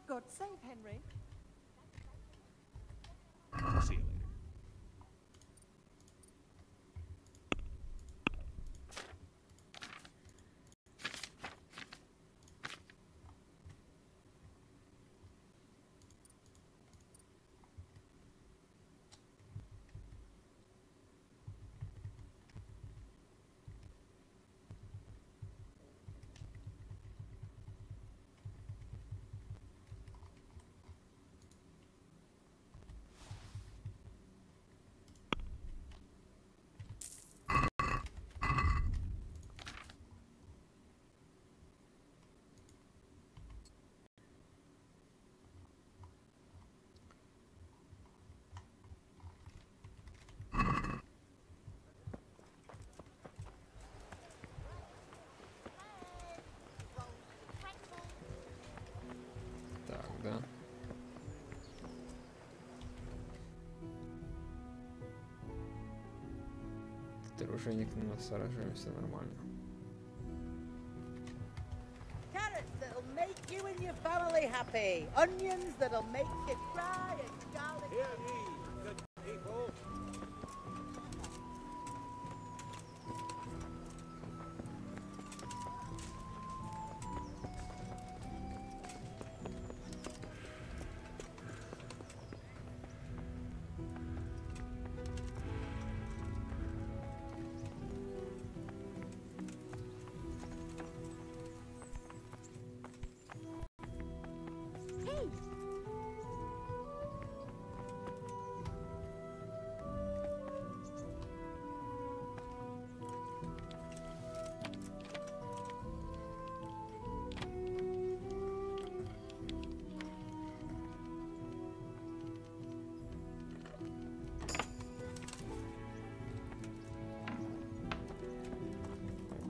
God save Henry. See you later. Так, да. Тут оружейник на нас оружием, все нормально. Carrots that'll make you and your family happy. Onions that'll make you cry, and garlic. Hear ye, good people.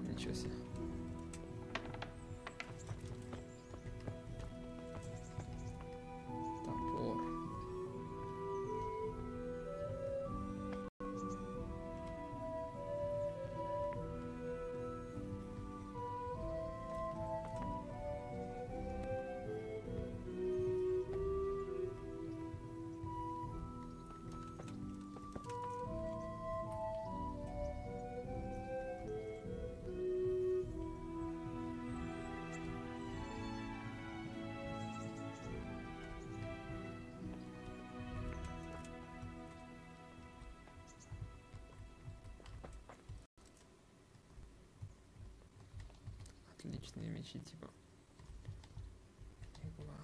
Ничего себе. Топор. Отличные мечи, типа. Игла.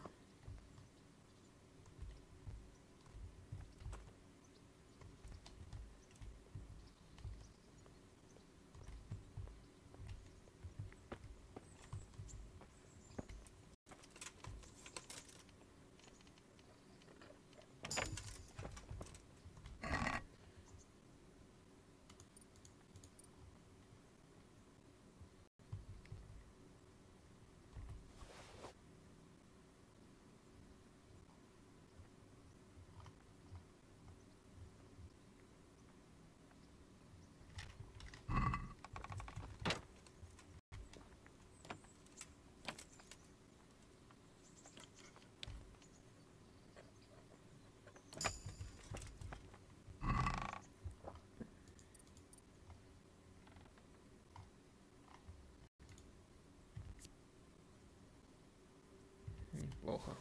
Неплохо.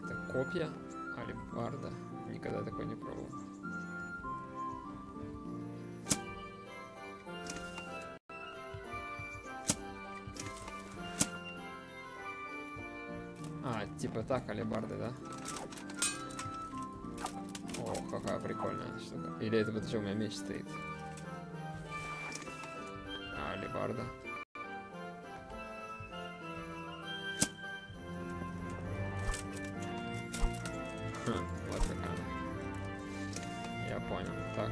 Это копья алебарда. Никогда такой не пробовал. А, типа так алебарды, да? О, какая прикольная штука. Или это вот уже у меня меч стоит? А, алебарда. Вот какая. Я понял. Так.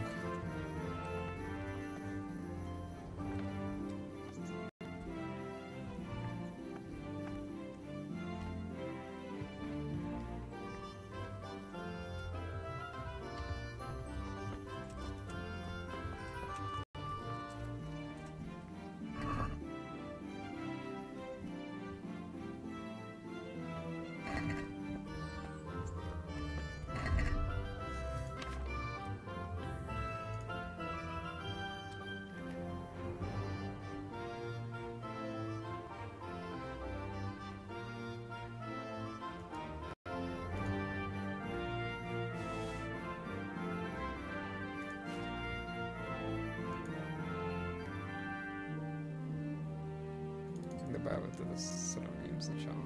Давай вот это сравним сначала.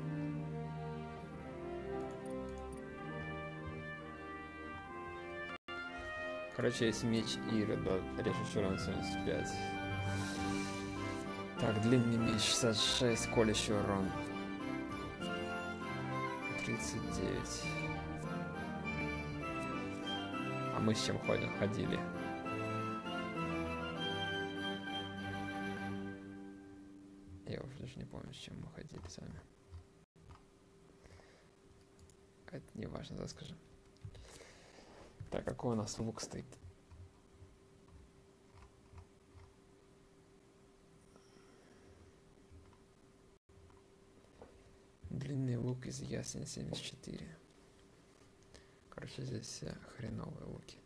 Короче, есть меч Ирода, режущий урон 75. Так, длинный меч 66, колющий урон 39. А мы с чем ходили? Я уже даже не помню, с чем мы ходили с вами. Это не важно, да, скажи. Так, какой у нас лук стоит? Длинный лук из ясень 74. Короче, здесь все хреновые луки.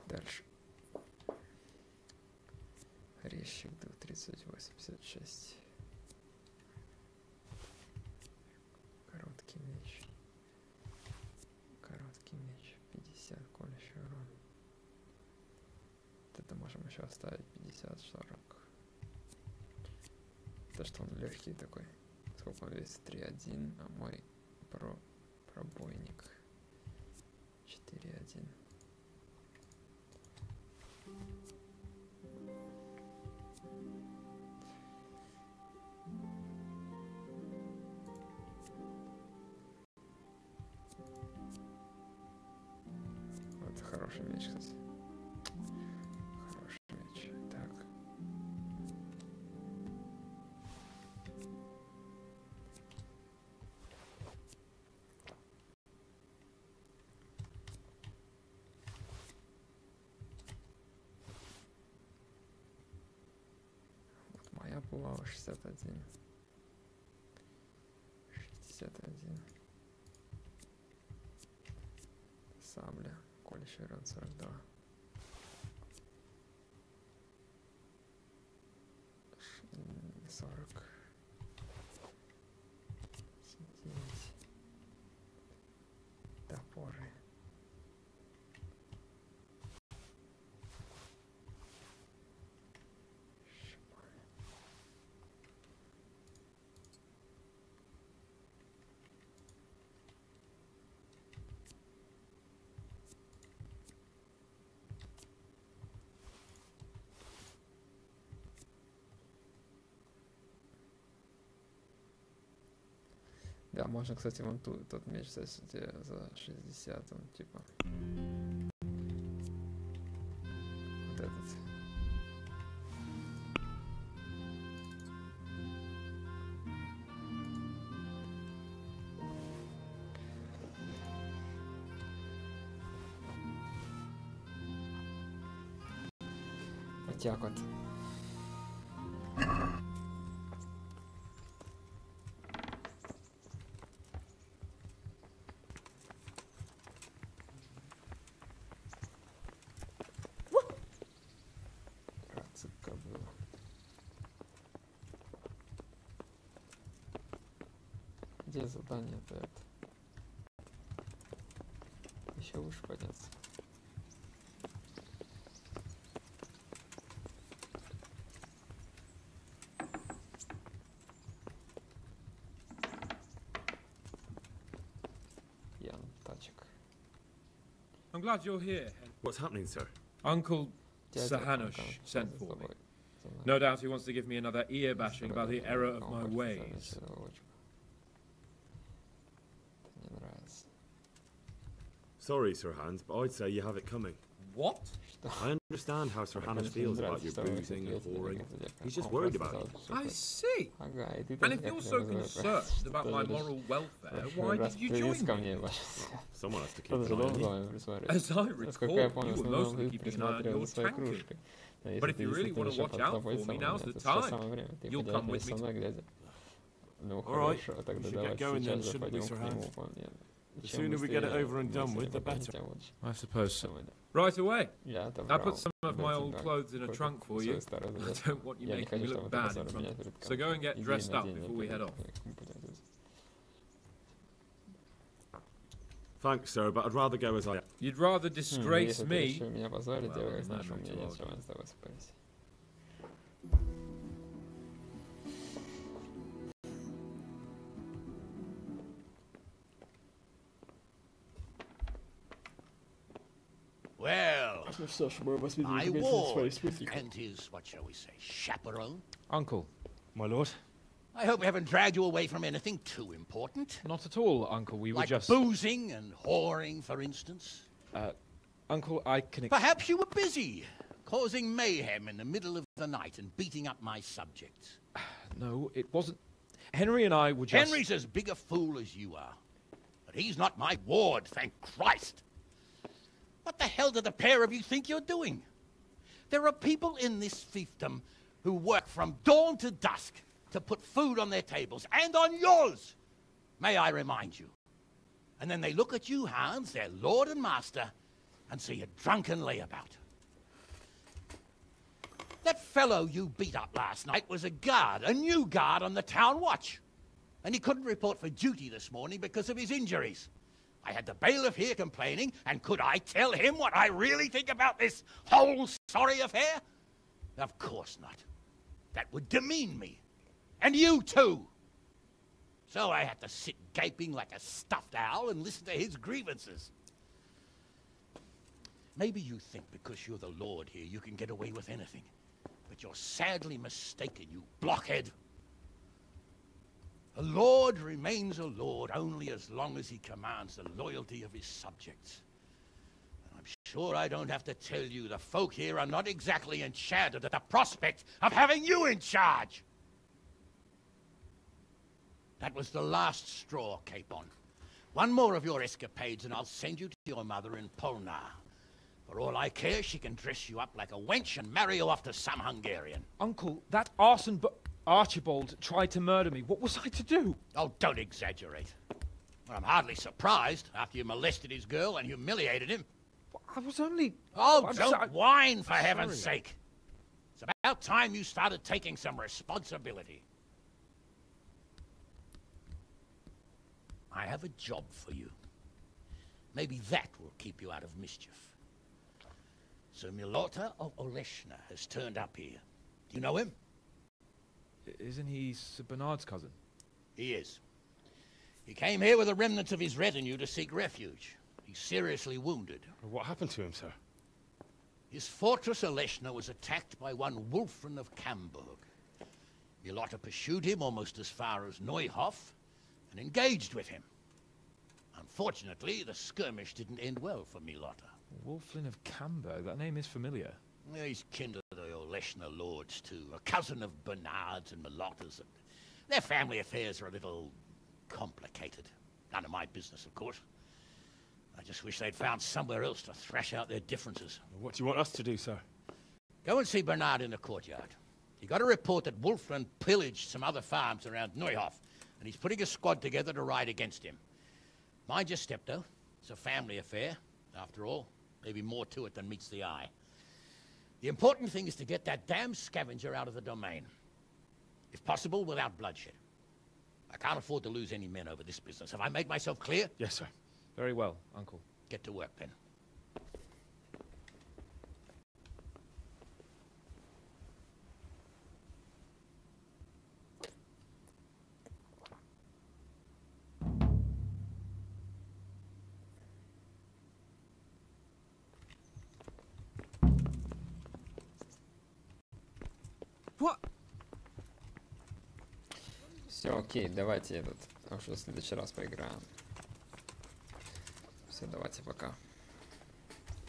Дальше. Резчик 3086. Короткий меч. Короткий меч. 50 колющий урон. Вот это можем еще оставить 50-40. То, что он легкий такой. Сколько он весит? 3.1, а мой пробойник 4.1. Вот хороший меч, кстати. Хороший меч. Так. Вот моя булава 61. 61. Сабля. Колющий урон 42. 40. 9. Топоры. Да, можно, кстати, вон тот меч за 60, он типа... Вот этот. Вот так вот. Где задание-то это? Еще выше подняться. Ян, тачек. I'm glad you're here. What's happening, sir? Uncle Sahanush sent for me. No doubt he wants to give me another ear bashing about the error of my ways. Sorry, Sir Hans, but I'd say you have it coming. What? I understand how Sir Hans feels about your boozing and whoring. He's just worried about you. I see. And if you're so concerned about my moral welfare, why did you join me? Someone has to keep an eye on you. As I recall, you were mostly keeping an eye on your tankard. But if you really want to watch out for me, now's the time. You'll come with me. Alright, we should get going then, shouldn't we, Sir Hans? The sooner we get it over and done with, the better. I suppose so. Right away. I put some of my old clothes in a trunk for you. I don't want you making me look bad in front of them. So go and get dressed up before we head off. Thanks, sir, but I'd rather go as I am. You'd rather disgrace me? Меня позорить, делай, знаешь, у меня нет желания с тобой спорить. Well, my ward and his, what shall we say, chaperone. Uncle. My lord? I hope we haven't dragged you away from anything too important. Not at all, Uncle. We were like just... boozing and whoring, for instance. Uncle, I can... Perhaps you were busy, causing mayhem in the middle of the night and beating up my subjects. No, it wasn't... Henry and I were just... Henry's as big a fool as you are. But he's not my ward, thank Christ. What the hell do the pair of you think you're doing? There are people in this fiefdom who work from dawn to dusk to put food on their tables, and on yours, may I remind you. And then they look at you, Hans, their lord and master, and see a drunken layabout. That fellow you beat up last night was a guard, a new guard on the town watch. And he couldn't report for duty this morning because of his injuries. I had the bailiff here complaining, and could I tell him what I really think about this whole sorry affair? Of course not. That would demean me. And you too. So I had to sit gaping like a stuffed owl and listen to his grievances. Maybe you think because you're the lord here you can get away with anything. But you're sadly mistaken, you blockhead. A lord remains a lord only as long as he commands the loyalty of his subjects. And I'm sure I don't have to tell you the folk here are not exactly enchanted at the prospect of having you in charge. That was the last straw, Capon. One more of your escapades and I'll send you to your mother in Polnar. For all I care, she can dress you up like a wench and marry you off to some Hungarian. Uncle, that arson Archibald tried to murder me. What was I to do? Oh, don't exaggerate. Well, I'm hardly surprised after you molested his girl and humiliated him. I was only... Oh, don't whine, for heaven's sake. It's about time you started taking some responsibility. I have a job for you. Maybe that will keep you out of mischief. Sir Milota of Oleshna has turned up here. Do you know him? Isn't he Sir Bernard's cousin? He is. He came here with the remnants of his retinue to seek refuge. He's seriously wounded. What happened to him, sir? His fortress Oleshna was attacked by one Wulfrin of Camburg. Milota pursued him almost as far as Neuhof and engaged with him. Unfortunately, the skirmish didn't end well for Milota. Wulfrin of Camburg? That name is familiar. Yeah, he's kin to the Oleshna lords, too. A cousin of Bernard's and Milota's. And their family affairs are a little complicated. None of my business, of course. I just wish they'd found somewhere else to thrash out their differences. What do you want us to do, sir? Go and see Bernard in the courtyard. He got a report that Wulfrin pillaged some other farms around Neuhof, and he's putting a squad together to ride against him. Mind your step, though. It's a family affair. After all, maybe more to it than meets the eye. The important thing is to get that damn scavenger out of the domain. If possible, without bloodshed. I can't afford to lose any men over this business. Have I made myself clear? Yes, sir. Very well, Uncle. Get to work, then. Все, окей, давайте уже в следующий раз поиграем. Все, давайте, пока.